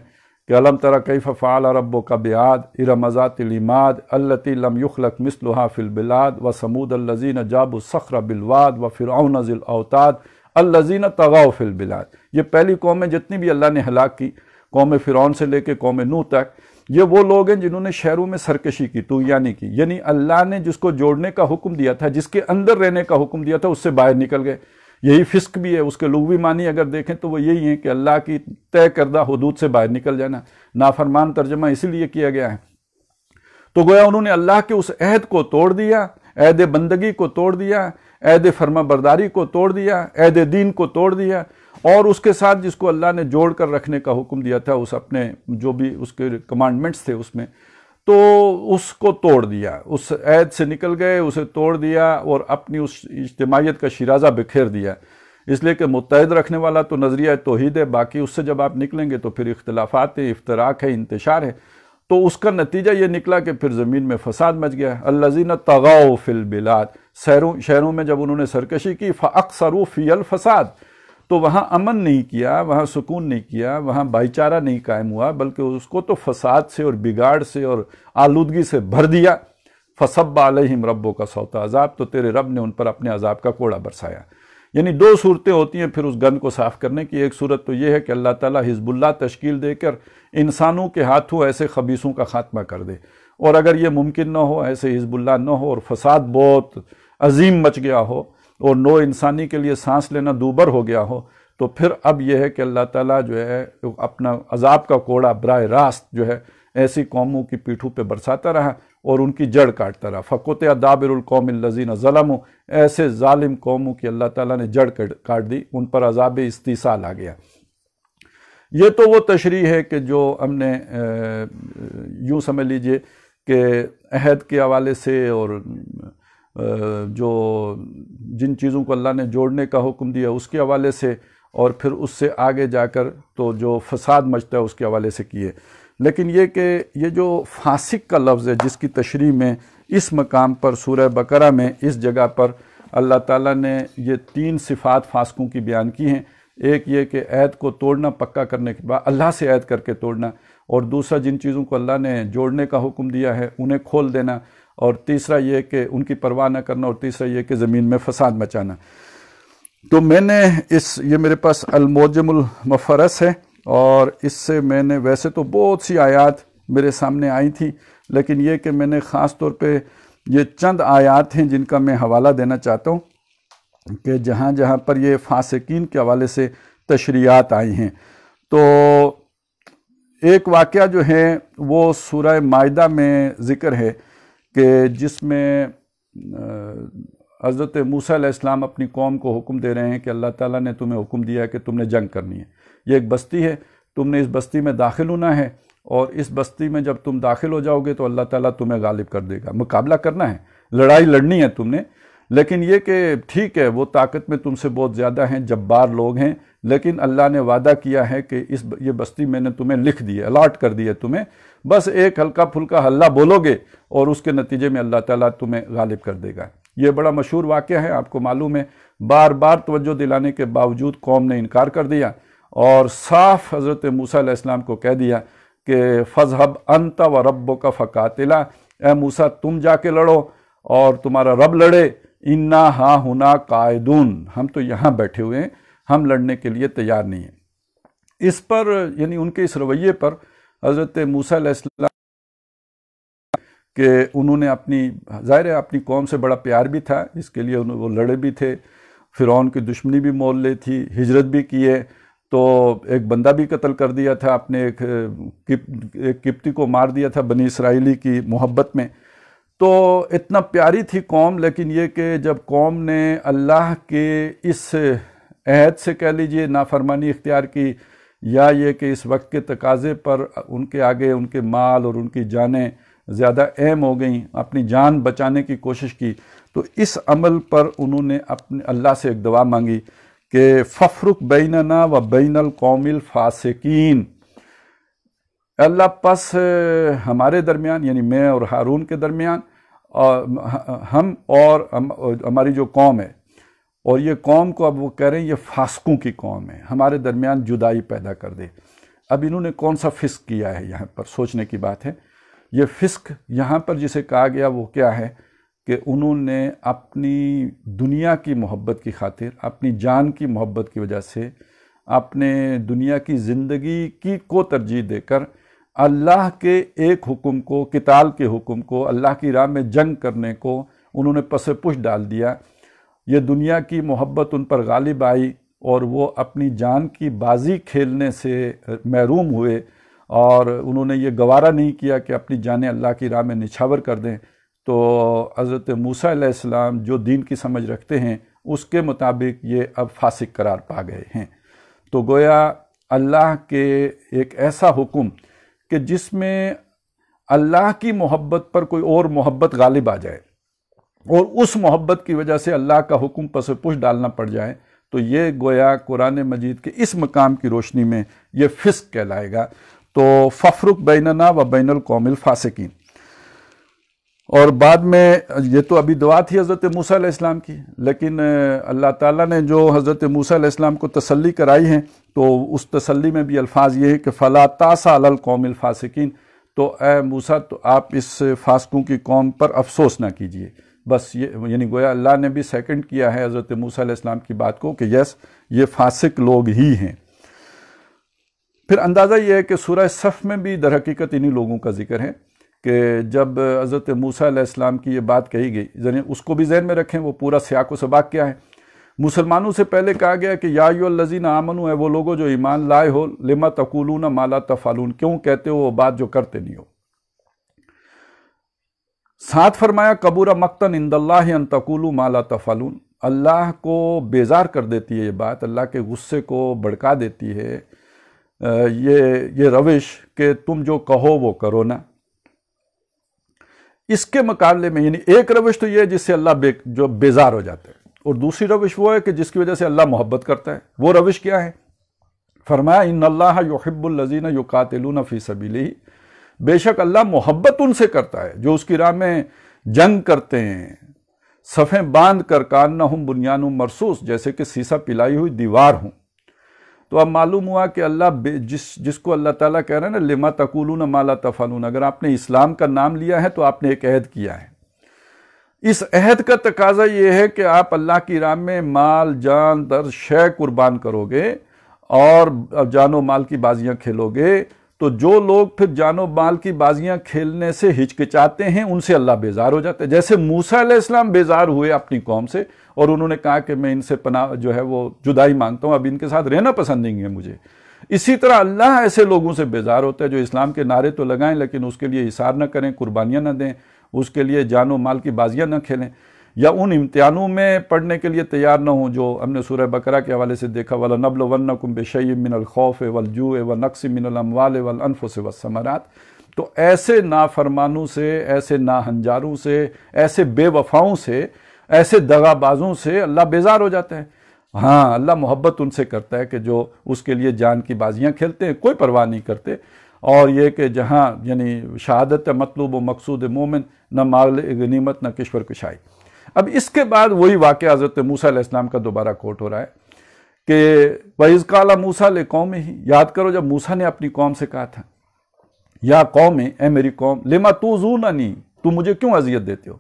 کہ الم تر کیف فعل ربک بعاد ارم ذات العماد التی لم یخلق مثلها فی البلاد وثمود الذین جابوا الصخر بالواد وفرعون ذی الاوتاد الذین طغوا فی البلاد، یہ پہلی قوم ہے جتنی بھی اللہ نے ہلاک کی، قوم فرعون سے لے کے قوم نوح تک، یہ وہ لوگ ہیں جنہوں نے شہروں میں سرکشی کی، طغیانی کی، یعنی اللہ نے جس کو جوڑنے کا حکم دیا تھا، جس کے اندر رہنے کا حکم دیا تھا، اس سے باہر نکل گئے۔ یہی فسق بھی ہے، اس کے لغوی معنی اگر دیکھیں تو وہ یہی ہے کہ اللہ کی طے کردہ حدود سے باہر نکل جانا، نافرمان ترجمہ اسی لیے کیا گیا ہے۔ تو گویا انہوں نے اللہ کے اس عہد کو توڑ دیا، عہد بندگی کو توڑ دیا، عہد فرما برداری کو توڑ دیا، عہد دین کو توڑ دیا، اور اس کے ساتھ جس کو اللہ نے جوڑ کر رکھنے کا حکم دیا تھا، اس اپنے جو بھی اس کے کمانڈمنٹس تھے اس میں، تو اس کو توڑ دیا، اس عہد سے نکل گئے، اسے توڑ دیا اور اپنی اس اجتماعیت کا شیرازہ بکھیر دیا۔ اس لیے کہ متحد رکھنے والا تو نظریہ توحید ہے، باقی اس سے جب آپ نکلیں گے تو پھر اختلافات ہیں، افتراق ہے، انتشار ہے، تو اس کا نتیجہ یہ نکلا کہ پھر زمین میں فساد مچ گیا۔ الذین طغوا فی البلاد، شہروں میں جب انہوں نے سرکشی کی، فاکثروا فی الفساد، تو وہاں امن نہیں کیا، وہاں سکون نہیں کیا، وہاں بھائی چارہ نہیں قائم ہوا، بلکہ اس کو تو فساد سے اور بگاڑ سے اور آلودگی سے بھر دیا۔ فصب علیہم ربک صوت عذاب، تو تیرے رب نے ان پر اپنے عذاب کا کوڑا برسایا۔ یعنی دو صورتیں ہوتی ہیں پھر اس گند کو صاف کرنے کی۔ ایک صورت تو یہ ہے کہ اللہ تعالیٰ حزب اللہ تشکیل دے کر انسانوں کے ہاتھوں ایسے خبیثوں کا خاتمہ کر دے، اور اگر یہ ممکن نہ ہو، ایسے حزب اللہ نہ ہو اور فساد بہت عظیم مچ گیا ہو اور نو انسانی کے لیے سانس لینا دوبر ہو گیا ہو، تو پھر اب یہ ہے کہ اللہ تعالیٰ جو ہے اپنا عذاب کا کوڑا براہ راست جو ہے ایسی قوموں کی پیٹھوں پہ برساتا رہا اور ان کی جڑ کاٹتا رہا۔ فَقُطِعَ دَابِرُ الْقَوْمِ الَّذِينَ ظَلَمُوا، ایسے ظالم قوموں کی اللہ تعالیٰ نے جڑ کاٹ دی، ان پر عذاب استیصال آ گیا۔ یہ تو وہ تشریح ہے کہ جو ہم نے یوں سمجھ لیجئے کہ عہد کے حوالے سے اور جو جن چیزوں کو اللہ نے جوڑنے کا حکم دیا اس کے حوالے سے، اور پھر اس سے آگے جا کر تو جو فساد مچتا ہے اس کے حوالے سے کیے۔ لیکن یہ کہ یہ جو فاسق کا لفظ ہے جس کی تشریح میں اس مقام پر سورہ بقرہ میں اس جگہ پر اللہ تعالیٰ نے یہ تین صفات فاسقوں کی بیان کی ہیں۔ ایک یہ کہ عہد کو توڑنا، پکا کرنے کے بعد اللہ سے عہد کر کے توڑنا، اور دوسرا جن چیزوں کو اللہ نے جوڑنے کا حکم دیا ہے انہیں کھول دینا، اور تیسرا یہ کہ ان کی پرواہ نہ کرنا، اور تیسرا یہ کہ زمین میں فساد مچانا۔ تو میں نے یہ میرے پاس الموجم المفرس ہے، اور اس سے میں نے ویسے تو بہت سی آیات میرے سامنے آئی تھیں، لیکن یہ کہ میں نے خاص طور پہ یہ چند آیات ہیں جن کا میں حوالہ دینا چاہتا ہوں کہ جہاں جہاں پر یہ فاسقین کے حوالے سے تشریحات آئی ہیں۔ تو ایک واقعہ جو ہے وہ سورہ مائدہ میں ذکر ہے کہ جس میں حضرت موسیٰ علیہ السلام اپنی قوم کو حکم دے رہے ہیں کہ اللہ تعالیٰ نے تمہیں حکم دیا ہے کہ تم نے جنگ کرنی ہے، یہ ایک بستی ہے، تم نے اس بستی میں داخل ہونا ہے، اور اس بستی میں جب تم داخل ہو جاؤ گے تو اللہ تعالیٰ تمہیں غالب کر دے گا، مقابلہ کرنا ہے، لڑائی لڑنی ہے تم نے۔ لیکن یہ کہ ٹھیک ہے وہ طاقت میں تم سے بہت زیادہ ہیں، جبار لوگ ہیں، لیکن اللہ نے وعدہ کیا ہے کہ یہ بستی میں نے تمہیں لکھ دی ہے، الاٹ کر دی ہے تمہیں، بس ایک ہلکا پھلکا حلہ بولو گے اور اس کے نتیجے میں اللہ تعالیٰ تمہیں غالب کر دے گا۔ یہ بڑا مشہور واقعہ ہے، آپ کو معلوم ہے، بار بار توجہ دلانے کے باوجود قوم نے انکار کر دیا، اور صاف حضرت موسیٰ علیہ السلام کو کہہ دیا کہ فَاذْهَبْ أَنْتَ وَرَبُّكَ فَقَاتِلَا، اے موسیٰ تم جا کے لڑو اور تمہارا رب لڑے، اِنَّا هَاهُنَا قَاعِدُونَ، ہم تو یہاں بیٹھے ہوئے ہیں، ہم لڑنے کے لیے تیار نہیں ہیں۔ اس پر یعنی ان کے اس رویے پر حضرت موسیٰ علیہ السلام کہ انہوں نے ظاہر ہے اپنی قوم سے بڑا پیار بھی تھا، اس کے لیے وہ لڑے بھی تھے، فرعون کی دشمنی بھی مول لی تھی، ہجرت بھی کی ہے، تو ایک بندہ بھی قتل کر دیا تھا، اپنے ایک قبطی کو مار دیا تھا بنی اسرائیلی کی محبت میں۔ تو اتنا پیاری تھی قوم، لیکن یہ کہ جب قوم نے اللہ کے اس عہد سے کہہ لیجئے نافرمانی اختیار کی، یا یہ کہ اس وقت کے تقاضے پر ان کے آگے ان کے مال اور ان کی جانیں زیادہ اہم ہو گئیں، اپنی جان بچانے کی کوشش کی، تو اس عمل پر انہوں نے اپنے اللہ سے ایک دعا مانگی کہ فَفْرُقْ بَيْنَنَا وَبَيْنَ الْقَوْمِ الْفَاسِقِينَ، اللہ پس ہمارے درمیان یعنی میں اور ہارون کے درمیان ہم اور ہماری جو قوم ہے، اور یہ قوم کو اب وہ کہہ رہے ہیں یہ فاسقوں کی قوم ہے، ہمارے درمیان جدائی پیدا کر دے۔ اب انہوں نے کون سا فسق کیا ہے، یہاں پر سوچنے کی بات ہے۔ یہ فسق یہاں پر جسے کہا گیا وہ کیا ہے کہ انہوں نے اپنی دنیا کی محبت کی خاطر، اپنی جان کی محبت کی وجہ سے، اپنے دنیا کی زندگی کو ترجیح دے کر اللہ کے ایک حکم کو، قتال کے حکم کو، اللہ کی راہ میں جنگ کرنے کو انہوں نے پس پش ڈال دیا۔ یہ دنیا کی محبت ان پر غالب آئی اور وہ اپنی جان کی بازی کھیلنے سے محروم ہوئے، اور انہوں نے یہ گوارا نہیں کیا کہ اپنی جانیں اللہ کی راہ میں نچھاور کر دیں۔ تو حضرت موسیٰ علیہ السلام جو دین کی سمجھ رکھتے ہیں اس کے مطابق یہ اب فاسق قرار پا گئے ہیں۔ تو گویا اللہ کے ایک ایسا حکم کہ جس میں اللہ کی محبت پر کوئی اور محبت غالب آ جائے اور اس محبت کی وجہ سے اللہ کا حکم پس پش ڈالنا پڑ جائے، تو یہ گویا قرآن مجید کے اس مقام کی روشنی میں یہ فسق کہلائے گا۔ تو ففرق بیننا و بین القوم الفاسقین، اور بعد میں یہ تو ابھی دعا تھی حضرت موسیٰ علیہ السلام کی، لیکن اللہ تعالیٰ نے جو حضرت موسیٰ علیہ السلام کو تسلی کرائی ہے تو اس تسلی میں بھی الفاظ یہ ہے کہ فَلَا تَأْسَ عَلَى الْقَوْمِ الْفَاسِقِينَ، تو اے موسیٰ تو آپ اس فاسقوں کی قوم پر افسوس نہ کیجئے۔ بس یہ یعنی گویا اللہ نے بھی سیکنڈ کیا ہے حضرت موسیٰ علیہ السلام کی بات کو کہ یس یہ فاسق لوگ ہی ہیں۔ پھر اندازہ یہ ہے کہ سورہ صف میں بھی در حقیقت انہی لوگوں کا ذکر ہے کہ جب حضرت موسیٰ علیہ السلام کی یہ بات کہی گئی، ذرا اس کو بھی ذہن میں رکھیں، وہ پورا سیاق و سباق کیا ہے۔ مسلمانوں سے پہلے کہا گیا کہ یا ایھا الذین آمنوا، ہے وہ لوگوں جو ایمان لائے ہو، لما تقولون ما لا تفعلون، کیوں کہتے ہو وہ بات جو کرتے نہیں ہو۔ ساتھ فرمایا کبور مقتا عند اللہ ان تقولوا ما لا تفعلون، اللہ کو بیزار کر دیتی ہے یہ بات، اللہ کے غصے کو بھڑکا دیتی ہے یہ روش کہ تم جو کہو وہ کرو نا۔ اس کے مقابلے میں یعنی ایک روش تو یہ ہے جس سے اللہ جو بیزار ہو جاتا ہے، اور دوسری روش وہ ہے کہ جس کی وجہ سے اللہ محبت کرتا ہے۔ وہ روش کیا ہے؟ فرمایا ان اللہ یحب الذین یقاتلون فی سبیلہ، بے شک اللہ محبت ان سے کرتا ہے جو اس کی راہ میں جنگ کرتے ہیں، صفیں باندھ کر کانہم بنیان مرصوص، جیسے کہ سیسا پلائی ہوئی دیوار ہوں۔ تو اب معلوم ہوا کہ اللہ جس کو اللہ تعالیٰ کہہ رہے ہیں نا لما تقولون ما لا تفعلون، اگر آپ نے اسلام کا نام لیا ہے تو آپ نے ایک عہد کیا ہے۔ اس عہد کا تقاضا یہ ہے کہ آپ اللہ کی راہ میں مال، جان، در شے قربان کرو گے اور جان و مال کی بازیاں کھیلو گے۔ تو جو لوگ پھر جان و مال کی بازیاں کھیلنے سے ہچکچاتے ہیں ان سے اللہ بیزار ہو جاتا ہے، جیسے موسیٰ علیہ السلام بیزار ہوئے اپنی قوم سے اور انہوں نے کہا کہ میں ان سے پناہ جو ہے وہ جدائی مانگتا ہوں، اب ان کے ساتھ رہنا پسند نہیں ہے مجھے۔ اسی طرح اللہ ایسے لوگوں سے بیزار ہوتا ہے جو اسلام کے نعرے تو لگائیں لیکن اس کے لیے اثار نہ کریں، قربانیاں نہ دیں، اس کے لیے جان و مال کی بازیاں نہ کھیلیں، یا ان امتحانوں میں پڑھنے کے لیے تیار نہ ہوں جو ہم نے سورہ بقرہ کے حوالے سے دیکھا، وَلَنَبْلُوَنَّكُمْ بِشَيْءٍ مِّنَ الْخَوْفِ وَالْجُوعِ وَنَقْصٍ مِّنَ الْأَمْوَالِ وَالْأَنفُسِ وَالثَّمَرَاتِ۔ تو ایسے نافرمانوں سے، ایسے ناہنجاروں سے، ایسے بے وفاؤں سے، ایسے دغا بازوں سے اللہ بیزار ہو جاتا ہے۔ ہاں اللہ محبت ان سے کرتا ہے کہ جو اس کے لیے جان کی بازیاں کھیلتے ہیں، کوئی پرواہ نہیں کرتے، اور یہ کہ جہاں یعنی شہادت مطلوب و مقصود مومن، نہ مال غنیمت نہ کشور کشائی۔ اب اس کے بعد وہی واقعہ حضرت موسیٰ علیہ السلام کا دوبارہ کوٹ ہو رہا ہے کہ وَإِذْ قَالَ مُوسَىٰ لِقَوْمِهِ، یاد کرو جب موسیٰ نے اپنی قوم سے کہا تھا یا قوم، اے میری قوم، لِمَ تُؤْذُونَنِي، تم مجھے کیوں اذیت دیتے ہو۔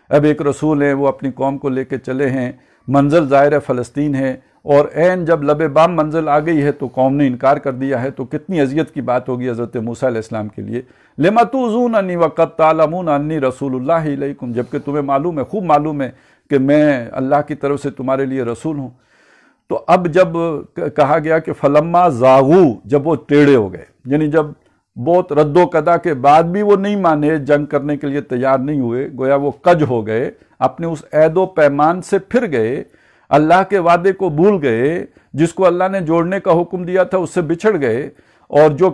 اب ایک رسول ہیں، وہ اپنی قوم کو لے کے چلے ہیں، منزل ظاہر فلسطین ہے، اور عین جب لب بام منزل آ گئی ہے تو قوم نے انکار کر دیا ہے، تو کتنی اذیت کی بات ہوگی حضرت موسیٰ علیہ السلام کے لیے۔ لِمَ تُؤْذُونَنِي وَقَدْ تَعْلَمُونَ أَنِّي رَسُولُ اللَّهِ إِلَيْكُمْ، جبکہ تمہیں معلوم ہے، خوب معلوم ہے کہ میں اللہ کی طرف سے تمہارے لیے رسول ہوں۔ تو اب جب کہا گیا کہ فَلَمَّا زَاغُوا، جب وہ ٹیڑے ہو گئے، یعنی جب بہت رد و قدا کے بعد بھی وہ نہیں مانے، جنگ کرنے کے لیے تیار نہیں ہوئے، گویا وہ کج ہو گئے، اپنے اس عہد و پیمان سے پھر گئے، اللہ کے وعدے کو بھول گئے، جس کو اللہ نے جوڑنے کا حکم دیا تھا اس سے بچھڑ گئے، اور جو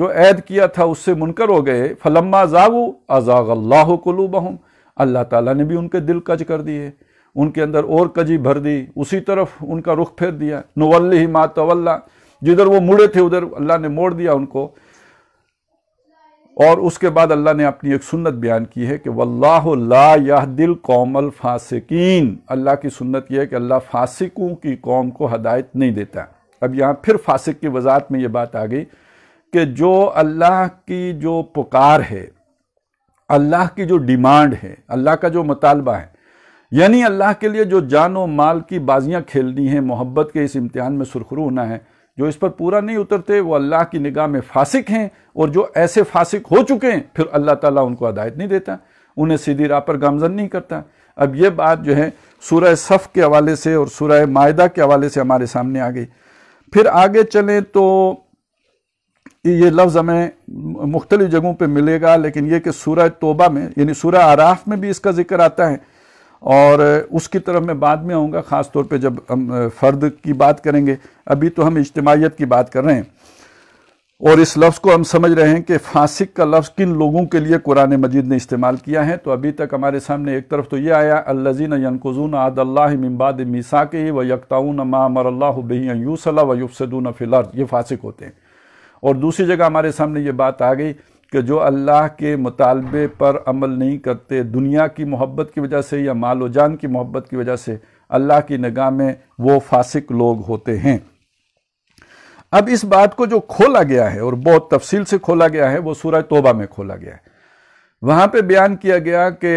عہد کیا تھا اس سے منکر ہو گئے۔ فَلَمَّا زَاغُوا أَزَاغَ اللَّهُ قُلُوبَهُمْ، اللہ تعالیٰ نے بھی ان کے دل کج کر دیے، ان کے اندر اور کجی بھر دی، اسی طرف ان کا رخ پھیر دیا۔ نُوَلِّهِ مَا تَوَلَّىٰ، جدھر وہ مڑے تھے ادھر اللہ نے موڑ دیا ان کو۔ اور اس کے بعد اللہ نے اپنی ایک سنت بیان کی ہے کہ وَاللَّهُ لَا يَهْدِي الْقَوْمَ الْفَاسِقِينَ، اللہ کی سنت یہ ہے کہ اللہ فاسقوں کی قوم کو ہدایت نہیں دیتا۔ اب یہاں پھر فاسق کی وضاحت میں یہ بات آ گئی کہ جو اللہ کی جو پکار ہے اللہ کی جو ڈیمانڈ ہے، اللہ کا جو مطالبہ ہے، یعنی اللہ کے لیے جو جان و مال کی بازیاں کھیلنی ہیں، محبت کے اس امتحان میں سرخرو ہونا ہے، جو اس پر پورا نہیں اترتے وہ اللہ کی نگاہ میں فاسق ہیں، اور جو ایسے فاسق ہو چکے ہیں پھر اللہ تعالیٰ ان کو ہدایت نہیں دیتا، انہیں سیدھی راہ پر گامزن نہیں کرتا۔ اب یہ بات جو ہے سورہ صف کے حوالے سے اور سورہ مائدہ کے حوالے سے ہمارے سامنے آ گئی۔ پھر آگے چلیں تو یہ لفظ ہمیں مختلف جگہوں پہ ملے گا، لیکن یہ کہ سورہ توبہ میں یعنی سورہ اعراف میں بھی اس کا ذکر آتا ہے، اور اس کی طرف میں بعد میں آؤں گا، خاص طور پہ جب ہم فرد کی بات کریں گے۔ ابھی تو ہم اجتماعیت کی بات کر رہے ہیں، اور اس لفظ کو ہم سمجھ رہے ہیں کہ فاسق کا لفظ کن لوگوں کے لیے قرآن مجید نے استعمال کیا ہے۔ تو ابھی تک ہمارے سامنے ایک طرف تو یہ آیا الذین ینقضون عہد اللہ من بعد میثاقہ ویقطعون ما امر اللہ بہ ان یوصل ویفسدون فی الارض، یہ فاسق ہوتے ہیں۔ اور دوسری جگہ ہمارے سامنے یہ بات آ گئی کہ جو اللہ کے مطالبے پر عمل نہیں کرتے، دنیا کی محبت کی وجہ سے یا مال و جان کی محبت کی وجہ سے، اللہ کی نگاہ میں وہ فاسق لوگ ہوتے ہیں۔ اب اس بات کو جو کھولا گیا ہے اور بہت تفصیل سے کھولا گیا ہے وہ سورہ توبہ میں کھولا گیا ہے۔ وہاں پہ بیان کیا گیا کہ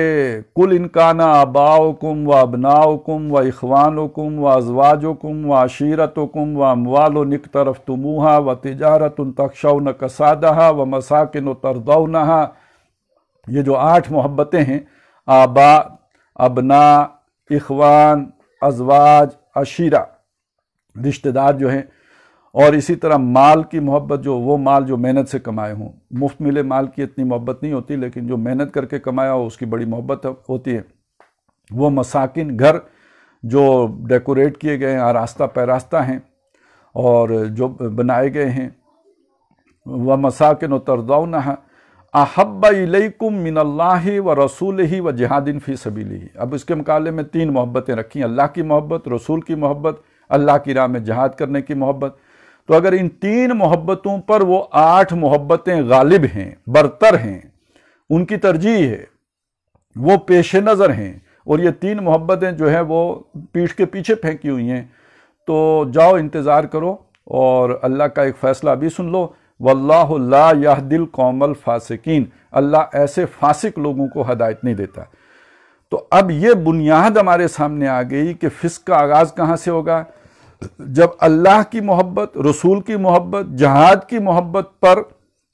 قُلْ إِنْ كَانَ آبَاؤُكُمْ وَأَبْنَاؤُكُمْ وَإِخْوَانُكُمْ وَأَزْوَاجُكُمْ وَعَشِيرَتُكُمْ وَأَمْوَالٌ اقْتَرَفْتُمُوهَا وَتِجَارَةٌ تَخْشَوْنَ كَسَادَهَا وَمَسَاكِنُ تَرْضَوْنَهَا، یہ جو 8 محبتیں ہیں، آبا، ابناء، اخوان، ازواج، عشیرہ، رشتہ دار جو ہیں، اور اسی طرح مال کی محبت، جو وہ مال جو محنت سے کمائے ہوں۔ مفت ملے مال کی اتنی محبت نہیں ہوتی، لیکن جو محنت کر کے کمایا ہو اس کی بڑی محبت ہوتی ہے۔ وہ مساکن، گھر جو ڈیکوریٹ کیے گئے ہیں، آراستہ پیراستہ ہیں اور جو بنائے گئے ہیں۔ وَمَسَاكِنُ تَرْضَوْنَهَا أَحَبَّ إِلَيْكُم مِّنَ اللَّهِ وَرَسُولِهِ وَجِهَادٍ فِي سَبِيلِهِ۔ اب اس کے مقابلے میں 3 محبتیں رکھی، اللہ کی محبت، رسول کی محبت، اللہ کی راہ میں جہاد کرنے کی محبت۔ تو اگر ان 3 محبتوں پر وہ 8 محبتیں غالب ہیں، برتر ہیں، ان کی ترجیح ہے، وہ پیش نظر ہیں، اور یہ 3 محبتیں جو ہیں وہ پیٹھ کے پیچھے پھینکی ہوئی ہیں، تو جاؤ انتظار کرو اور اللہ کا ایک فیصلہ بھی سن لو۔ واللہ لا یہدی القوم الفاسقین، اللہ ایسے فاسق لوگوں کو ہدایت نہیں دیتا۔ تو اب یہ بنیاد ہمارے سامنے آ گئی کہ فسق کا آغاز کہاں سے ہوگا؟ جب اللہ کی محبت، رسول کی محبت، جہاد کی محبت پر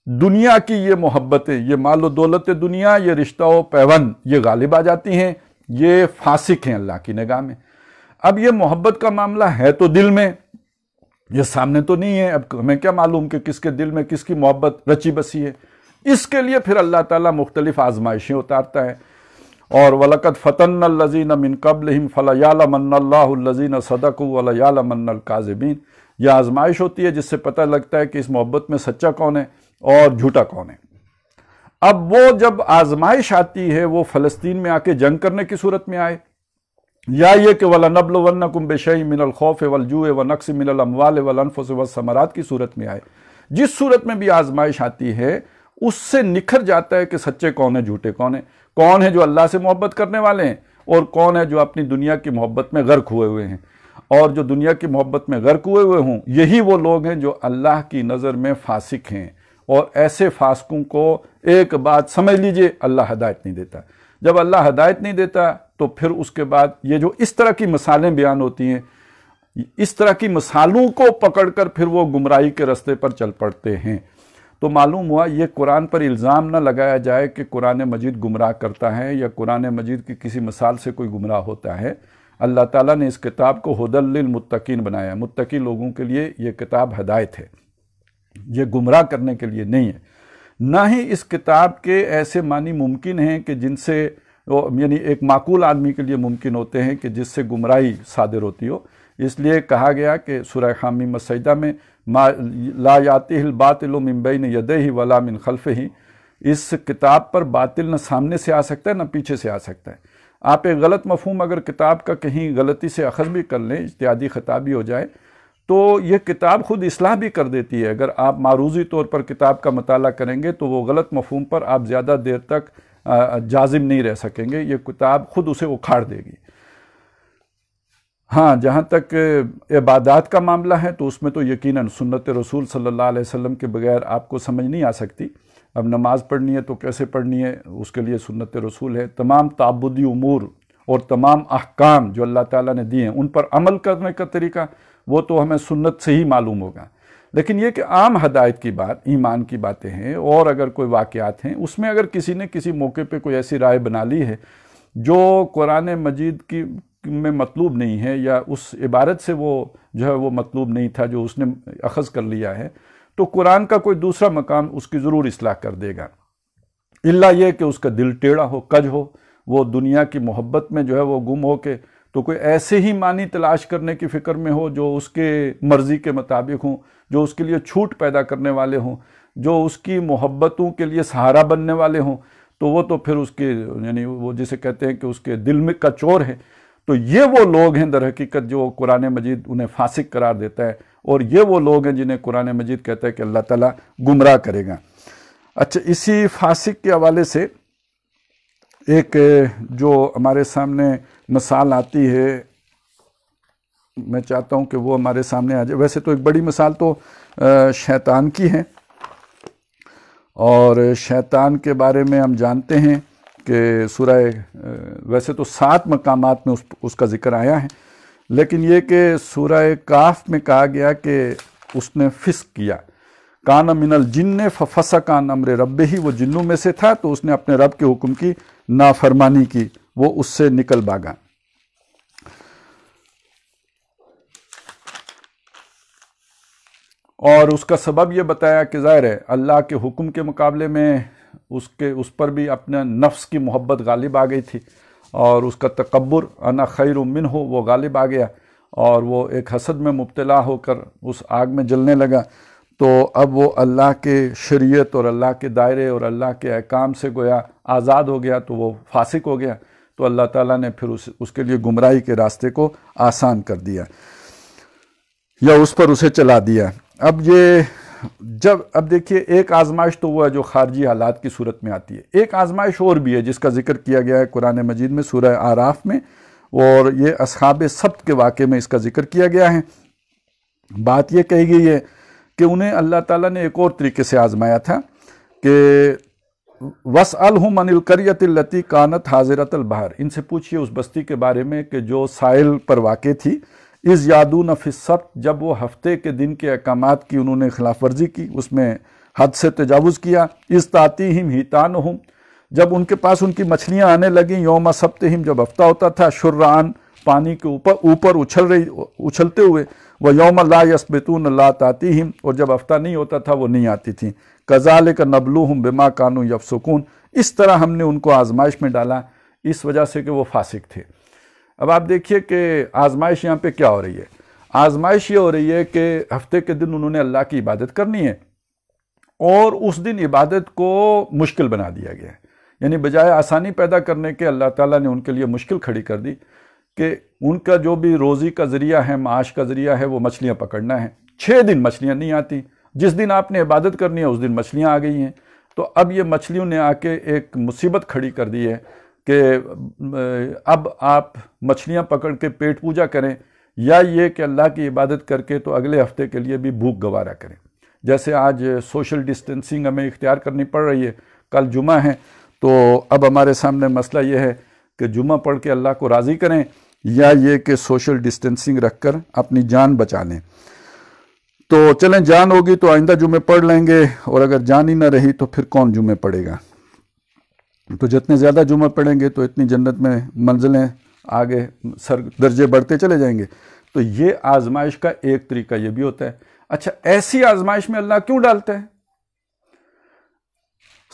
دنیا کی یہ محبتیں، یہ مال و دولت دنیا، یہ رشتہ و پیوند، یہ غالب آ جاتی ہیں، یہ فاسق ہیں اللہ کی نگاہ میں۔ اب یہ محبت کا معاملہ ہے تو دل میں، یہ سامنے تو نہیں ہے، اب ہمیں کیا معلوم کہ کس کے دل میں کس کی محبت رچی بسی ہے۔ اس کے لیے پھر اللہ تعالیٰ مختلف آزمائشیں اتارتا ہے، اور وَلَقَدْ فَتَنَّ الَّذِينَ مِن قَبْلِهِمْ فَلَيَعْلَمَنَّ اللَّهُ الَّذِينَ صَدَقُوا وَلَيَعْلَمَنَّ الْكَاذِبِينَ۔ یہ آزمائش ہوتی ہے جس سے پتہ لگتا ہے کہ اس محبت میں سچا کون ہے اور جھوٹا کون ہے۔ اب وہ جب آزمائش آتی ہے وہ فلسطین میں آ کے جنگ کرنے کی صورت میں آئے، یا یہ کہ وَلَنَبْلُوَنَّكُمْ بِشَيْءٍ مِّنَ الْخَوْفِ وَالْجُوعِ وَنَقْصٍ مِّنَ الْأَمْوَالِ وَالْأَنفُسِ وَالثَّمَرَاتِ کی صورت میں آئے۔ جس صورت میں بھی آزمائش آتی ہے اس سے نکھر جاتا ہے کہ سچے کون ہیں، جھوٹے کون ہیں، کون ہے جو اللہ سے محبت کرنے والے ہیں اور کون ہے جو اپنی دنیا کی محبت میں غرق ہوئے ہوئے ہیں۔ اور جو دنیا کی محبت میں غرق ہوئے ہوئے ہوں، یہی وہ لوگ ہیں جو اللہ کی نظر میں فاسق ہیں، اور ایسے فاسقوں کو ایک بات سمجھ لیجئے، اللہ ہدایت نہیں دیتا۔ جب اللہ ہدایت نہیں دیتا تو پھر اس کے بعد یہ جو اس طرح کی مثالیں بیان ہوتی ہیں، اس طرح کی مثالوں کو پکڑ کر پھر وہ گمراہی کے رستے پر چل پڑتے ہیں۔ تو معلوم ہوا یہ قرآن پر الزام نہ لگایا جائے کہ قرآن مجید گمراہ کرتا ہے یا قرآن مجید کی کسی مثال سے کوئی گمراہ ہوتا ہے۔ اللہ تعالیٰ نے اس کتاب کو ہدی للمتقین بنایا ہے، متقی لوگوں کے لیے یہ کتاب ہدایت ہے، یہ گمراہ کرنے کے لیے نہیں ہے۔ نہ ہی اس کتاب کے ایسے معنی ممکن ہیں کہ جن سے یعنی ایک معقول آدمی کے لیے ممکن ہوتے ہیں کہ جس سے گمراہی صادر ہوتی ہو۔ اس لیے کہا گیا کہ سورہ حامیم السجدہ میں لا یاتیہ الباطل من بین یدیہ ولا من خلفہ، اس کتاب پر باطل نہ سامنے سے آ سکتا ہے نہ پیچھے سے آ سکتا ہے۔ آپ ایک غلط مفہوم اگر کتاب کا کہیں غلطی سے اخذ بھی کر لیں، اجتہادی خطا بھی ہو جائے، تو یہ کتاب خود اصلاح بھی کر دیتی ہے۔ اگر آپ معروضی طور پر کتاب کا مطالعہ کریں گے تو وہ غلط مفہوم پر آپ زیادہ دیر تک جازم نہیں رہ سکیں گے، یہ کتاب خود اسے اکھاڑ دے گی۔ ہاں، جہاں تک عبادات کا معاملہ ہے تو اس میں تو یقیناً سنت رسول صلی اللہ علیہ وسلم کے بغیر آپ کو سمجھ نہیں آ سکتی۔ اب نماز پڑھنی ہے تو کیسے پڑھنی ہے، اس کے لیے سنت رسول ہے۔ تمام تعبدی امور اور تمام احکام جو اللہ تعالیٰ نے دیے ہیں ان پر عمل کرنے کا طریقہ وہ تو ہمیں سنت سے ہی معلوم ہوگا۔ لیکن یہ کہ عام ہدایت کی بات، ایمان کی باتیں ہیں، اور اگر کوئی واقعات ہیں اس میں اگر کسی نے کسی موقع پہ کوئی ایسی رائے بنا لی ہے جو قرآن مجید کی میں مطلوب نہیں ہے، یا اس عبارت سے وہ جو ہے وہ مطلوب نہیں تھا جو اس نے اخذ کر لیا ہے، تو قرآن کا کوئی دوسرا مقام اس کی ضرور اصلاح کر دے گا، الا یہ کہ اس کا دل ٹیڑھا ہو، کج ہو، وہ دنیا کی محبت میں جو ہے وہ گم ہو کے تو کوئی ایسے ہی معنی تلاش کرنے کی فکر میں ہو جو اس کے مرضی کے مطابق ہوں، جو اس کے لیے چھوٹ پیدا کرنے والے ہوں، جو اس کی محبتوں کے لیے سہارا بننے والے ہوں، تو وہ تو پھر اس کے یعنی وہ جسے کہتے ہیں کہ اس کے دل میں کا چور ہے۔ تو یہ وہ لوگ ہیں در حقیقت جو قرآن مجید انہیں فاسق قرار دیتا ہے، اور یہ وہ لوگ ہیں جنہیں قرآن مجید کہتا ہے کہ اللہ تعالیٰ گمراہ کرے گا۔ اچھا، اسی فاسق کے حوالے سے ایک جو ہمارے سامنے مثال آتی ہے، میں چاہتا ہوں کہ وہ ہمارے سامنے آ جائے۔ ویسے تو ایک بڑی مثال تو شیطان کی ہے، اور شیطان کے بارے میں ہم جانتے ہیں کہ سورہ ویسے تو 7 مقامات میں اس کا ذکر آیا ہے، لیکن یہ کہ سورہ کاف میں کہا گیا کہ اس نے فسق کیا، کان من الجن ففسق عن امر ربہ، وہ جنوں میں سے تھا تو اس نے اپنے رب کے حکم کی نافرمانی کی، وہ اس سے نکل بھاگا۔ اور اس کا سبب یہ بتایا کہ ظاہر ہے اللہ کے حکم کے مقابلے میں اس پر بھی اپنے نفس کی محبت غالب آ گئی تھی، اور اس کا تکبر انا خیر منہ وہ غالب آ گیا، اور وہ ایک حسد میں مبتلا ہو کر اس آگ میں جلنے لگا۔ تو اب وہ اللہ کے شریعت اور اللہ کے دائرے اور اللہ کے احکام سے گویا آزاد ہو گیا، تو وہ فاسق ہو گیا۔ تو اللہ تعالیٰ نے پھر اس کے لیے گمراہی کے راستے کو آسان کر دیا، یا اس پر اسے چلا دیا۔ اب دیکھیے، ایک آزمائش تو وہ ہے جو خارجی حالات کی صورت میں آتی ہے، ایک آزمائش اور بھی ہے جس کا ذکر کیا گیا ہے قرآن مجید میں سورہ اعراف میں، اور یہ اصحاب سبت کے واقعے میں اس کا ذکر کیا گیا ہے۔ بات یہ کہی گئی ہے کہ انہیں اللہ تعالیٰ نے ایک اور طریقے سے آزمایا تھا کہ وَاسْأَلْهُمْ عَنِ الْقَرْيَةِ الَّتِي كَانَتْ حَاضِرَةَ الْبَحْرِ، ان سے پوچھئے اس بستی کے بارے میں کہ جو ساحل پر واقع تھی، اِذْ يَعْدُونَ فِي السَّبْتِ، جب وہ ہفتے کے دن کے احکامات کی انہوں نے خلاف ورزی کی، اس میں حد سے تجاوز کیا۔ اِذْ تَأْتِيهِمْ حِيتَانُهُمْ، جب ان کے پاس ان کی مچھلیاں آنے لگیں، یوم سبتہم، جب ہفتہ ہوتا تھا، شرعان، پانی کے اوپر اچھلتے ہوئے، وہ یوم لا یثبتون لا تأتیہم، اور جب ہفتہ نہیں ہوتا تھا وہ نہیں آتی تھیں۔ کذالک نبلوہم بما کانوا یفسقون، اس طرح ہم نے ان کو آزمائش میں ڈالا اس وجہ سے کہ وہ فاسق تھے۔ اب آپ دیکھیے کہ آزمائش یہاں پہ کیا ہو رہی ہے۔ آزمائش یہ ہو رہی ہے کہ ہفتے کے دن انہوں نے اللہ کی عبادت کرنی ہے، اور اس دن عبادت کو مشکل بنا دیا گیا ہے، یعنی بجائے آسانی پیدا کرنے کے اللہ تعالیٰ نے ان کے لیے مشکل کھڑی کر دی کہ ان کا جو بھی روزی کا ذریعہ ہے، معاش کا ذریعہ ہے، وہ مچھلیاں پکڑنا ہے۔ 6 دن مچھلیاں نہیں آتی، جس دن آپ نے عبادت کرنی ہے اس دن مچھلیاں آ گئی ہیں۔ تو اب یہ مچھلیوں نے آ کے ایک مصیبت کھڑی کر دی ہے کہ اب آپ مچھلیاں پکڑ کے پیٹ پوجا کریں، یا یہ کہ اللہ کی عبادت کر کے تو اگلے ہفتے کے لیے بھی بھوک گوارا کریں۔ جیسے آج سوشل ڈسٹینسنگ ہمیں اختیار کرنی پڑ رہی ہے، کل جمعہ ہے، تو اب ہمارے سامنے مسئلہ یہ ہے کہ جمعہ پڑھ کے اللہ کو راضی کریں، یا یہ کہ سوشل ڈسٹینسنگ رکھ کر اپنی جان بچا لیں۔ تو چلیں، جان ہوگی تو آئندہ جمعے پڑھ لیں گے، اور اگر جان ہی نہ رہی تو پھر کون جمعے پڑھے گا؟ تو جتنے زیادہ جمعہ پڑھیں گے تو اتنی جنت میں منزلیں آگے درجے بڑھتے چلے جائیں گے۔ تو یہ آزمائش کا ایک طریقہ یہ بھی ہوتا ہے۔ اچھا، ایسی آزمائش میں اللہ کیوں ڈالتا ہے؟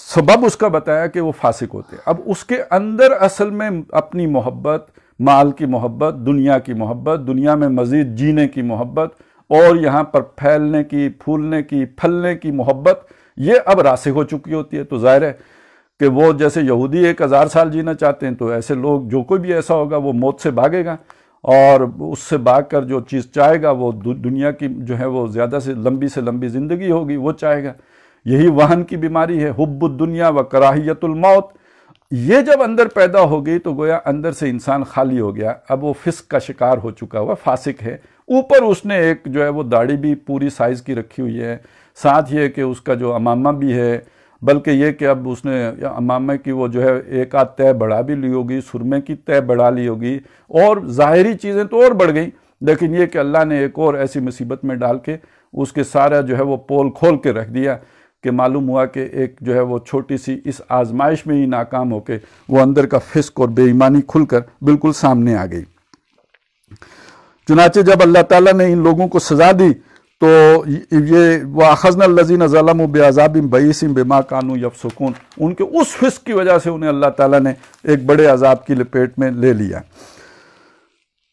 سبب اس کا بتایا کہ وہ فاسق ہوتے ہیں۔ اب اس کے اندر اصل میں اپنی محبت، مال کی محبت، دنیا کی محبت، دنیا میں مزید جینے کی محبت، اور یہاں پر پھیلنے کی، پھولنے کی، پھلنے کی محبت، یہ اب راسخ ہو چکی ہوتی ہے۔ تو ظاہر ہے کہ وہ جیسے یہودی 1000 سال جینا چاہتے ہیں، تو ایسے لوگ، جو کوئی بھی ایسا ہوگا وہ موت سے بھاگے گا، اور اس سے بھاگ کر جو چیز چاہے گا وہ دنیا کی جو ہے وہ زیادہ سے لمبی زندگی ہوگی، وہ چاہے گا۔ یہی وہن کی بیماری ہے، حب الدنیا و کراہیت الموت۔ یہ جب اندر پیدا ہو گئی تو گویا اندر سے انسان خالی ہو گیا، اب وہ فسق کا شکار ہو چکا ہوا فاسق ہے۔ اوپر اس نے ایک جو ہے وہ داڑھی بھی پوری سائز کی رکھی ہوئی ہے، ساتھ یہ کہ اس کا جو امامہ بھی ہے، بلکہ یہ کہ اب اس نے امامہ کی وہ جو ہے ایک آدھ تہ بڑھا بھی لی ہوگی، سرمے کی تہ بڑھا لی ہوگی، اور ظاہری چیزیں تو اور بڑھ گئیں، لیکن یہ کہ اللہ نے ایک اور ایسی مصیبت میں ڈال کے اس کے سارا جو ہے وہ پول کھول کے رکھ دیا کہ معلوم ہوا کہ ایک جو ہے وہ چھوٹی سی اس آزمائش میں ہی ناکام ہو کے وہ اندر کا فسق اور بے ایمانی کھل کر بالکل سامنے آ گئی۔ چنانچہ جب اللہ تعالیٰ نے ان لوگوں کو سزا دی تو یہ وَأَخَذْنَا الَّذِينَ ظَلَمُوا بِعَذَابٍ بَئِيسٍ بِمَا كَانُوا يَفْسُقُونَ، ان کے اس فسق کی وجہ سے انہیں اللہ تعالیٰ نے ایک بڑے عذاب کی لپیٹ میں لے لیا۔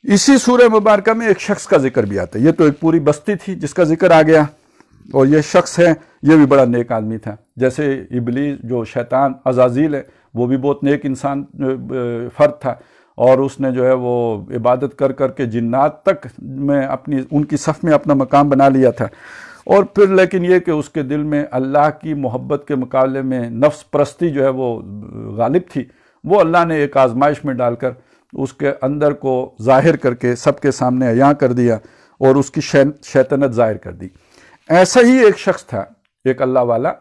اسی سورہ مبارکہ میں ایک شخص کا ذکر بھی آتا ہے، یہ تو ایک پوری بستی تھی جس کا ذکر آ گیا، اور یہ شخص ہے، یہ بھی بڑا نیک آدمی تھا، جیسے ابلیس جو شیطان عزازیل ہے وہ بھی بہت نیک انسان فرد تھا، اور اس نے جو ہے وہ عبادت کر کر کے جنات تک میں ان کی صف میں اپنا مقام بنا لیا تھا، اور پھر لیکن یہ کہ اس کے دل میں اللہ کی محبت کے مقابلے میں نفس پرستی جو ہے وہ غالب تھی، وہ اللہ نے ایک آزمائش میں ڈال کر اس کے اندر کو ظاہر کر کے سب کے سامنے عیاں کر دیا اور اس کی شیطنت ظاہر کر دی۔ ایسا ہی ایک شخص تھا، ایک اللہ والا،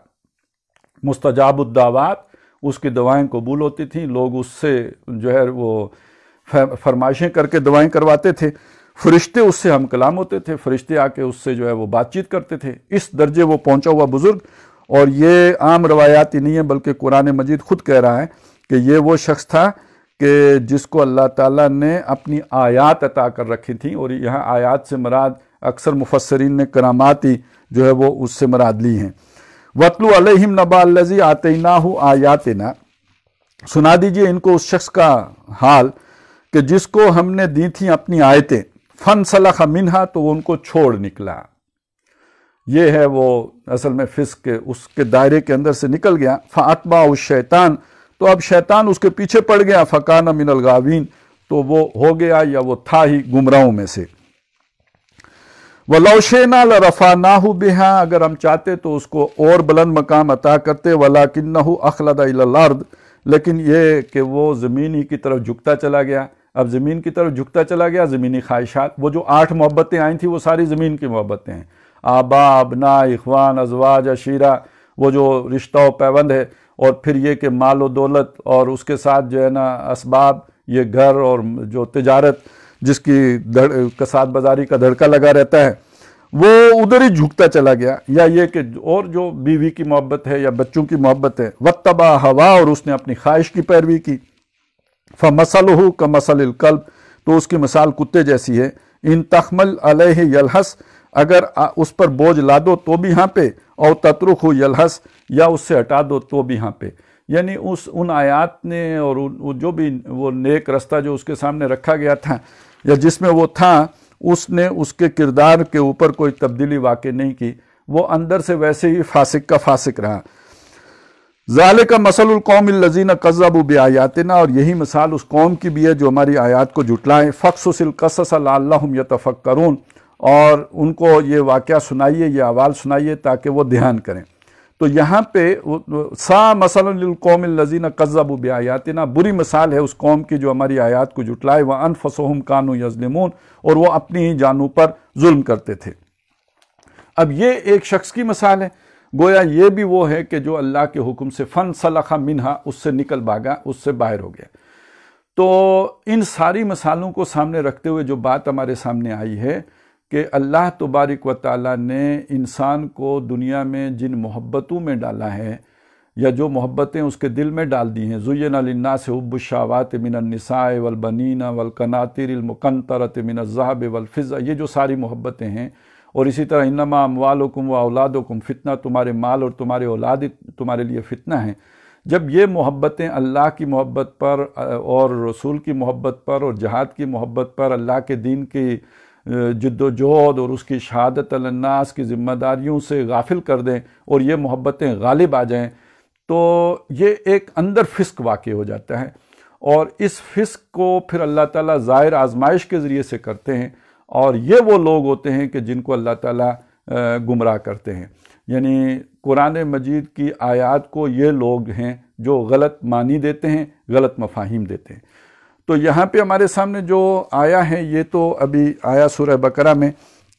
مستجاب الدعوات، اس کی دعائیں قبول ہوتی تھیں، لوگ اس سے جو ہے وہ فرمائشیں کر کے دعائیں کرواتے تھے، فرشتے اس سے ہم کلام ہوتے تھے، فرشتے آ کے اس سے جو ہے وہ بات چیت کرتے تھے، اس درجے وہ پہنچا ہوا بزرگ۔ اور یہ عام روایات ہی نہیں ہے بلکہ قرآن مجید خود کہہ رہا ہے کہ یہ وہ شخص تھا کہ جس کو اللہ تعالیٰ نے اپنی آیات عطا کر رکھی تھیں، اور یہاں آیات سے مراد اکثر مفسرین نے کرامات ہی جو ہے وہ اس سے مراد لی ہیں۔ وَاتْلُ عَلَيْهِمْ نَبَأَ الَّذِي آتَيْنَاهُ آیَاتِنَا، سنا دیجئے ان کو اس شخص کا حال کہ جس کو ہم نے دی تھیں اپنی آیتیں، فَانْسَلَخَ مِنْهَا، تو وہ ان کو چھوڑ نکلا۔ یہ ہے وہ اصل میں فسق کے اس کے دائرے کے اندر سے نکل گیا۔ فَأَتْبَعَهُ الشَّيْطَانُ، تو اب شیطان اس کے پیچھے پڑ گیا، فَكَانَ مِنَ الْغَاوِينَ، تو وہ ہو گیا یا وہ تھا ہی گمراہوں میں سے۔ وَلَوْ شِئْنَا لَرَفَعْنَاهُ بِهَا، اگر ہم چاہتے تو اس کو اور بلند مقام عطا کرتے، وَلَكِنَّهُ أَخْلَدَ إِلَى الْأَرْضِ، لیکن یہ کہ وہ زمین ہی کی طرف جھکتا چلا گیا۔ اب زمین کی طرف جھکتا چلا گیا، زمینی خواہشات، وہ جو 8 محبتیں آئی تھیں وہ ساری زمین کی محبتیں ہیں، آبا، ابنا، اخوان، ازواج، عشیرہ، وہ جو رشتہ و پیوند ہے، اور پھر یہ کہ مال و دولت، اور اس کے ساتھ جو ہے نا اسباب، یہ گھر اور جو تجارت جس کی کساد بازاری کا دھڑکا لگا رہتا ہے، وہ ادھر ہی جھکتا چلا گیا۔ یا یہ کہ اور جو بیوی کی محبت ہے یا بچوں کی محبت ہے، وَاتَّبَعَ ہَوَا، اور اس نے اپنی خواہش کی پیروی کی۔ فَمَثَلُهُ كَمَثَلِ الْكَلْبِ، تو اس کی مثال کتے جیسی ہے۔ ان تحمل علیہ یلحس، اگر اس پر بوجھ لا دو تو بھی ہاں پہ، او تترکہ یلحس، یا اس سے ہٹا دو تو بھی ہاں پہ۔ یعنی ان آیات نے اور جو بھی وہ نیک رستہ جو اس کے سامنے رکھا گیا تھا یا جس میں وہ تھا، اس نے اس کے کردار کے اوپر کوئی تبدیلی واقع نہیں کی، وہ اندر سے ویسے ہی فاسق کا فاسق رہا۔ ذالک مثل القوم الذین کذبوا بآیاتنا، اور یہی مثال اس قوم کی بھی ہے جو ہماری آیات کو جھٹلائیں۔ فقصص القصص لعلہم یتفکرون، اور ان کو یہ واقعہ سنائیے، یہ احوال سنائیے تاکہ وہ دھیان کریں۔ تو یہاں پہ سا مثل للقوم الذین کذبوا بآیاتنا، بری مثال ہے اس قوم کی جو ہماری آیات کو جھٹلائے، وانفسہم کانوا یظلمون، اور وہ اپنی ہی جانوں پر ظلم کرتے تھے۔ اب یہ ایک شخص کی مثال ہے، گویا یہ بھی وہ ہے کہ جو اللہ کے حکم سے فَانْسَلَخَ مِنْهَا، اس سے نکل بھاگا، اس سے باہر ہو گیا۔ تو ان ساری مثالوں کو سامنے رکھتے ہوئے جو بات ہمارے سامنے آئی ہے کہ اللہ تبارک و تعالیٰ نے انسان کو دنیا میں جن محبتوں میں ڈالا ہے یا جو محبتیں اس کے دل میں ڈال دی ہیں، زُيِّنَ لِلنَّاسِ حُبُّ الشَّهَوَاتِ مِنَ النِّسَاءِ وَالْبَنِينَ وَالْقَنَاطِيرِ الْمُقَنطَرَةِ مِنَ الذَّهَبِ وَالْفِضَّةِ، یہ جو ساری محبتیں ہیں، اور اسی طرح انما اموالکم و اولادکم فتنہ، تمہارے مال اور تمہارے اولاد تمہارے لیے فتنہ ہیں۔ جب یہ محبتیں اللہ کی محبت پر اور رسول کی محبت پر اور جہاد کی محبت پر، اللہ کے دین کی جد و جہد اور اس کی شہادت علی الناس کی ذمہ داریوں سے غافل کر دیں اور یہ محبتیں غالب آ جائیں، تو یہ ایک اندر فسق واقع ہو جاتا ہے، اور اس فسق کو پھر اللہ تعالیٰ ظاہر آزمائش کے ذریعے سے کرتے ہیں، اور یہ وہ لوگ ہوتے ہیں کہ جن کو اللہ تعالیٰ گمراہ کرتے ہیں۔ یعنی قرآن مجید کی آیات کو یہ لوگ ہیں جو غلط معنی دیتے ہیں، غلط مفاہیم دیتے ہیں۔ تو یہاں پہ ہمارے سامنے جو آیا ہے، یہ تو ابھی آیا سورہ بقرہ میں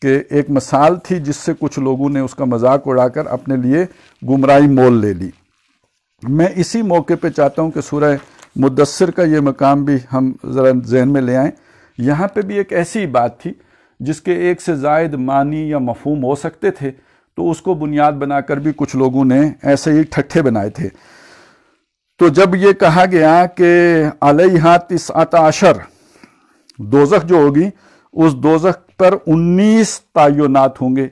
کہ ایک مثال تھی جس سے کچھ لوگوں نے اس کا مذاق اڑا کر اپنے لیے گمراہی مول لے لی۔ میں اسی موقع پہ چاہتا ہوں کہ سورہ مدثر کا یہ مقام بھی ہم ذرا ذہن میں لے آئیں۔ یہاں پہ بھی ایک ایسی بات تھی جس کے ایک سے زائد معنی یا مفہوم ہو سکتے تھے، تو اس کو بنیاد بنا کر بھی کچھ لوگوں نے ایسے ہی ٹھٹھے بنائے تھے۔ تو جب یہ کہا گیا کہ علیہا 19 دوزخ جو ہوگی، اس دوزخ پر 19 تعینات ہوں گے۔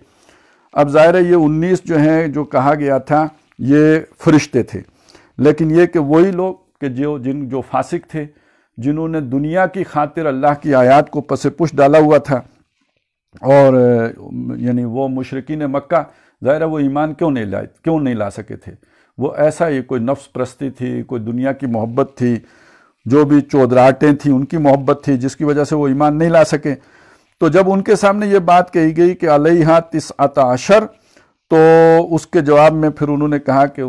اب ظاہر ہے یہ 19 جو ہیں جو کہا گیا تھا یہ فرشتے تھے، لیکن یہ کہ وہی لوگ کہ جو فاسق تھے، جنہوں نے دنیا کی خاطر اللہ کی آیات کو پس پش ڈالا ہوا تھا، اور یعنی وہ مشرکین مکہ ظاہر ہے وہ ایمان کیوں نہیں لا سکے تھے؟ وہ ایسا ہی کوئی نفس پرستی تھی، کوئی دنیا کی محبت تھی، جو بھی چودراہٹیں تھیں ان کی محبت تھی جس کی وجہ سے وہ ایمان نہیں لا سکے۔ تو جب ان کے سامنے یہ بات کہی گئی کہ علیہا 19، تو اس کے جواب میں پھر انہوں نے کہا کہ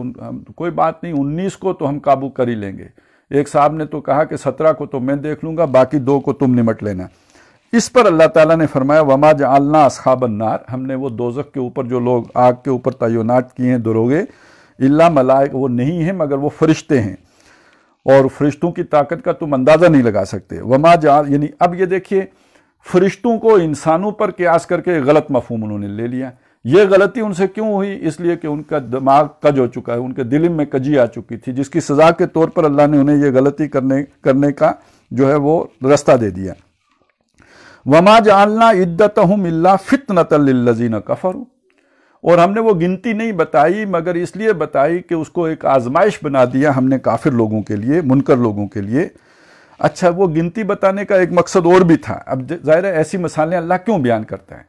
کوئی بات نہیں، 19 کو تو ہم قابو کر ہی لیں گے۔ ایک صاحب نے تو کہا کہ 17 کو تو میں دیکھ لوں گا، باقی 2 کو تم نمٹ لینا۔ اس پر اللہ تعالیٰ نے فرمایا وما جعلنا اصحاب النار، ہم نے وہ دوزخ کے اوپر جو لوگ آگ کے اوپر تعینات کیے ہیں دروگے، الا ملائکہ، وہ نہیں ہیں مگر وہ فرشتے ہیں، اور فرشتوں کی طاقت کا تم اندازہ نہیں لگا سکتے۔ وما جعل، یعنی اب یہ دیکھیے فرشتوں کو انسانوں پر قیاس کر کے غلط مفہوم انہوں نے لے لیا۔ یہ غلطی ان سے کیوں ہوئی؟ اس لیے کہ ان کا دماغ کج ہو چکا ہے، ان کے دل میں کجی آ چکی تھی، جس کی سزا کے طور پر اللہ نے انہیں یہ غلطی کرنے کا جو ہے وہ رستہ دے دیا۔ وما جعلنا عدتهم الا فتنة للذین کفروا، اور ہم نے وہ گنتی نہیں بتائی مگر اس لیے بتائی کہ اس کو ایک آزمائش بنا دیا ہم نے کافر لوگوں کے لیے، منکر لوگوں کے لیے۔ اچھا، وہ گنتی بتانے کا ایک مقصد اور بھی تھا۔ اب ظاہر ہے ایسی مثالیں اللہ کیوں بیان کرتا ہے؟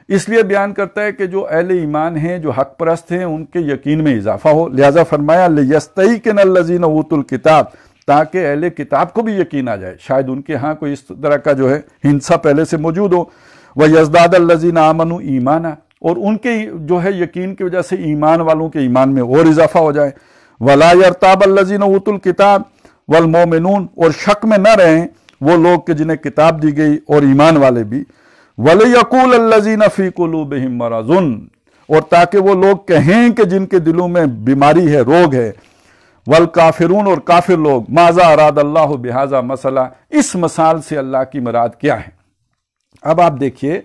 اس لیے بیان کرتا ہے کہ جو اہل ایمان ہیں، جو حق پرست ہیں، ان کے یقین میں اضافہ ہو۔ لہذا فرمایا لِيَسْتَيْقِنَ الَّذِينَ أُوتُوا الْكِتَابَ، تاکہ اہل کتاب کو بھی یقین آ جائے، شاید ان کے ہاں کوئی اس طرح کا جو ہے ہنسا پہلے سے موجود ہو۔ وَيَزْدَادَ الَّذِينَ آمَنُوا ایمانا، اور ان کے جو ہے یقین کی وجہ سے ایمان والوں کے ایمان میں اور اضافہ ہو جائے۔ وَلَا يَرْتَابَ الَّذِينَ أُوتُوا الْكِتَابَ وَالْمُؤْمِنُونَ، اور شک میں نہ رہیں وہ لوگ کہ جنہیں کتاب دی گئی اور ایمان والے بھی۔ وَلِيَقُولَ الَّذِينَ فِي قُلُوبِهِم مَّرَضٌ، اور تاکہ وہ لوگ کہیں کہ جن کے دلوں میں بیماری ہے، روگ ہے۔ والکافرون، اور کافر لوگ، ماذا اراد اللہ بہذا مسئلہ، اس مثال سے اللہ کی مراد کیا ہے؟ اب آپ دیکھیے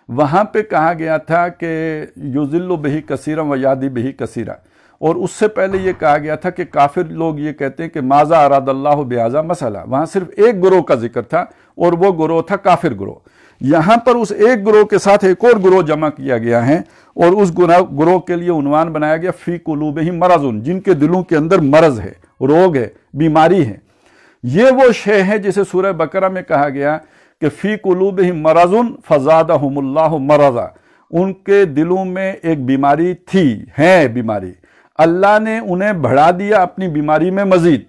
وہاں پہ کہا گیا تھا کہ یضل بہ کثیرا ویہدی بہ کثیرا، اور اس سے پہلے یہ کہا گیا تھا کہ کافر لوگ یہ کہتے ہیں کہ ماذا اراد اللہ بہذا مسئلہ۔ وہاں صرف ایک گروہ کا ذکر تھا اور وہ گروہ تھا کافر گروہ۔ یہاں پر اس ایک گروہ کے ساتھ ایک اور گروہ جمع کیا گیا ہے، اور اس گروہ کے لیے عنوان بنایا گیا فی قلوبہم مرض، جن کے دلوں کے اندر مرض ہے، روگ ہے، بیماری ہے۔ یہ وہ شے ہے جسے سورہ بقرہ میں کہا گیا کہ فی قلوبہم مرض فزادہم اللہ مرضا، ان کے دلوں میں ایک بیماری تھی، ہے بیماری، اللہ نے انہیں بڑھا دیا اپنی بیماری میں مزید۔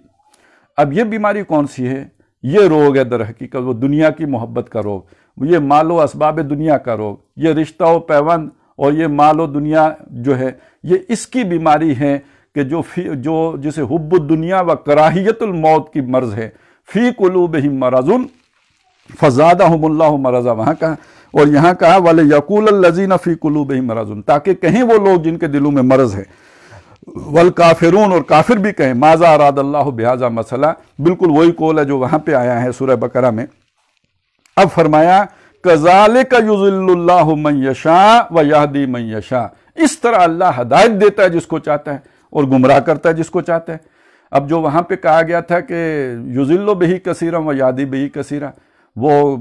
اب یہ بیماری کون سی ہے؟ یہ روگ ہے در حقیقت، وہ دنیا کی محبت کا روگ، یہ مال و اسباب دنیا کا روگ، یہ رشتہ و پیوند اور یہ مال و دنیا جو ہے، یہ اس کی بیماری ہے کہ جو جسے حب الدنیا و کراہیت الموت کی مرض ہے۔ فی قلوبہم مرض فزادہم اللہ مرضا، وہاں کہا، اور یہاں کہا وَلِيَقُولَ الَّذِينَ فِي قُلُوبِهِم مَرَضٌ، تاکہ کہیں وہ لوگ جن کے دلوں میں مرض ہے۔ والکافرون، اور کافر بھی کہیں ماذا اراد اللہ بہذا مسئلہ، بالکل وہی قول ہے جو وہاں پہ آیا ہے سورہ بقرہ میں۔ اب فرمایا کذالک یضل اللہ من یشاء ویہدی من یشاء، اس طرح اللہ ہدایت دیتا ہے جس کو چاہتا ہے اور گمراہ کرتا ہے جس کو چاہتا ہے۔ اب جو وہاں پہ کہا گیا تھا کہ یضل بہ کثیرا ویہدی بہ کثیرا، وہ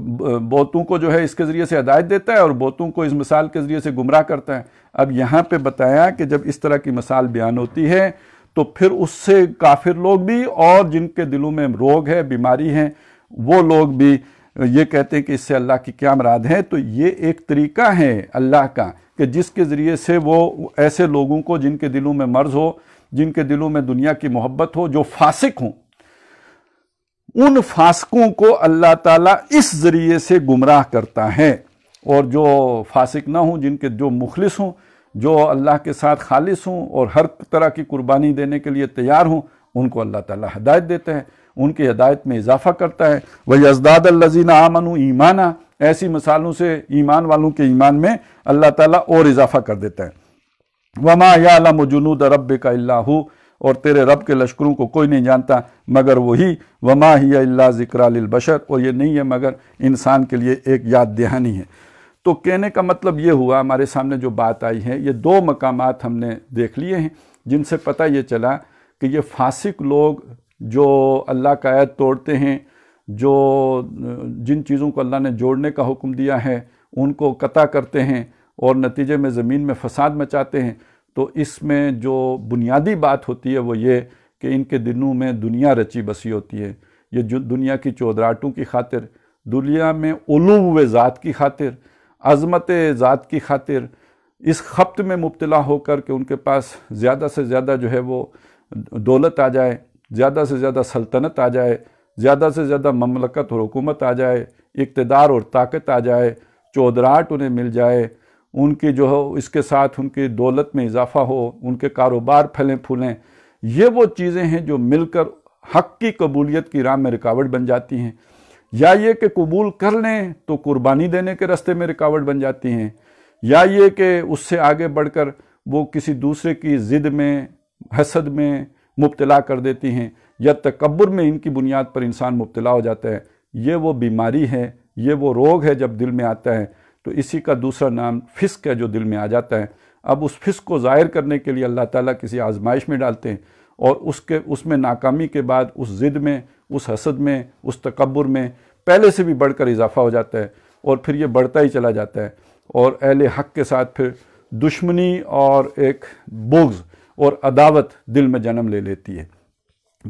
بہتوں کو جو ہے اس کے ذریعے سے ہدایت دیتا ہے اور بہتوں کو اس مثال کے ذریعے سے گمراہ کرتا ہے۔ اب یہاں پہ بتایا کہ جب اس طرح کی مثال بیان ہوتی ہے تو پھر اس سے کافر لوگ بھی اور جن کے دلوں میں روگ ہے، بیماری ہے، وہ لوگ بھی یہ کہتے ہیں کہ اس سے اللہ کی کیا مراد ہے۔ تو یہ ایک طریقہ ہے اللہ کا کہ جس کے ذریعے سے وہ ایسے لوگوں کو جن کے دلوں میں مرض ہو، جن کے دلوں میں دنیا کی محبت ہو، جو فاسق ہوں، ان فاسقوں کو اللہ تعالیٰ اس ذریعے سے گمراہ کرتا ہے، اور جو فاسق نہ ہوں، جن کے جو مخلص ہوں، جو اللہ کے ساتھ خالص ہوں اور ہر طرح کی قربانی دینے کے لیے تیار ہوں، ان کو اللہ تعالیٰ ہدایت دیتا ہے، ان کی ہدایت میں اضافہ کرتا ہے۔ وَيَزْدَادَ الَّذِينَ آمَنُوا ایمانا، ایسی مثالوں سے ایمان والوں کے ایمان میں اللہ تعالیٰ اور اضافہ کر دیتا ہے۔ وَمَا يَعْلَمُ جُنُودَ رَبِّكَ إِلَّا هُوَ، اور تیرے رب کے لشکروں کو کوئی نہیں جانتا مگر وہی، وما ہی الا ذکریٰ للبشر، اور یہ نہیں ہے مگر انسان کے لیے ایک یاد دہانی ہے۔ تو کہنے کا مطلب یہ ہوا، ہمارے سامنے جو بات آئی ہے، یہ دو مقامات ہم نے دیکھ لیے ہیں جن سے پتہ یہ چلا کہ یہ فاسق لوگ جو اللہ کا عہد توڑتے ہیں، جو جن چیزوں کو اللہ نے جوڑنے کا حکم دیا ہے ان کو قطع کرتے ہیں اور نتیجے میں زمین میں فساد مچاتے ہیں، تو اس میں جو بنیادی بات ہوتی ہے وہ یہ کہ ان کے دلوں میں دنیا رچی بسی ہوتی ہے۔ یہ جو دنیا کی چودراہٹوں کی خاطر، دنیا میں علو ذات کی خاطر، عظمت ذات کی خاطر اس خبط میں مبتلا ہو کر کہ ان کے پاس زیادہ سے زیادہ جو ہے وہ دولت آ جائے، زیادہ سے زیادہ سلطنت آ جائے، زیادہ سے زیادہ مملکت اور حکومت آ جائے، اقتدار اور طاقت آ جائے، چودراہٹ انہیں مل جائے، ان کی جو ہو اس کے ساتھ ان کی دولت میں اضافہ ہو، ان کے کاروبار پھلیں پھولیں، یہ وہ چیزیں ہیں جو مل کر حق کی قبولیت کی راہ میں رکاوٹ بن جاتی ہیں۔ یا یہ کہ قبول کر لیں تو قربانی دینے کے راستے میں رکاوٹ بن جاتی ہیں، یا یہ کہ اس سے آگے بڑھ کر وہ کسی دوسرے کی ضد میں، حسد میں مبتلا کر دیتی ہیں، یا تکبر میں ان کی بنیاد پر انسان مبتلا ہو جاتا ہے۔ یہ وہ بیماری ہے، یہ وہ روگ ہے جب دل میں آتا ہے، تو اسی کا دوسرا نام فسق ہے جو دل میں آ جاتا ہے۔ اب اس فسق کو ظاہر کرنے کے لیے اللہ تعالیٰ کسی آزمائش میں ڈالتے ہیں، اور اس میں ناکامی کے بعد اس ضد میں، اس حسد میں، اس تکبر میں پہلے سے بھی بڑھ کر اضافہ ہو جاتا ہے، اور پھر یہ بڑھتا ہی چلا جاتا ہے، اور اہل حق کے ساتھ پھر دشمنی اور ایک بغض اور عداوت دل میں جنم لے لیتی ہے۔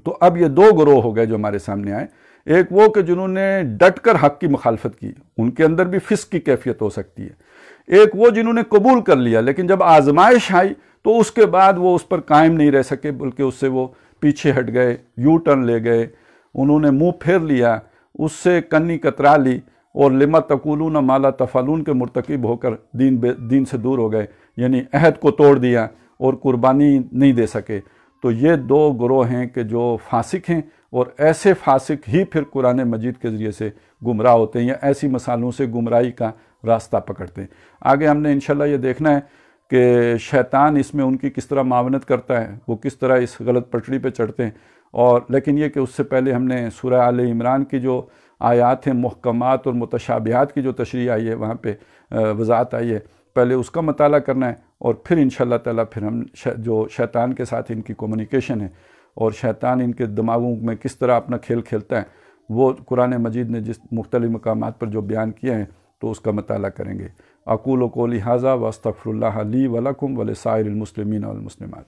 تو اب یہ دو گروہ ہو گئے جو ہمارے سامنے آئے، ایک وہ کہ جنہوں نے ڈٹ کر حق کی مخالفت کی، ان کے اندر بھی فسق کی کیفیت ہو سکتی ہے، ایک وہ جنہوں نے قبول کر لیا لیکن جب آزمائش آئی تو اس کے بعد وہ اس پر قائم نہیں رہ سکے، بلکہ اس سے وہ پیچھے ہٹ گئے، یو ٹرن لے گئے، انہوں نے منہ پھیر لیا، اس سے کنی کترا لی، اور لما تقولون ما لا تفعلون کے مرتکب ہو کر دین سے دور ہو گئے، یعنی عہد کو توڑ دیا اور قربانی نہیں دے سکے۔ تو یہ دو گروہ ہیں کہ جو فاسق ہیں، اور ایسے فاسق ہی پھر قرآن مجید کے ذریعے سے گمراہ ہوتے ہیں، یا ایسی مثالوں سے گمراہی کا راستہ پکڑتے ہیں۔ آگے ہم نے انشاءاللہ یہ دیکھنا ہے کہ شیطان اس میں ان کی کس طرح معاونت کرتا ہے، وہ کس طرح اس غلط پٹڑی پہ چڑھتے ہیں، اور لیکن یہ کہ اس سے پہلے ہم نے سورہ آل عمران کی جو آیات ہیں محکمات اور متشابہات کی جو تشریح آئی ہے، وہاں پہ وضاحت آئی ہے، پہلے اس کا مطالعہ کرنا ہے، اور پھر انشاءاللہ تعالیٰ پھر ہم جو شیطان کے ساتھ ان کی کمیونیکیشن ہے اور شیطان ان کے دماغوں میں کس طرح اپنا کھیل کھیلتا ہے، وہ قرآن مجید نے جس مختلف مقامات پر جو بیان کیے ہیں تو اس کا مطالعہ کریں گے۔ اقول قولی ھذا واستغفر اللہ لی ولکم ولسائر المسلمین والمسلمات۔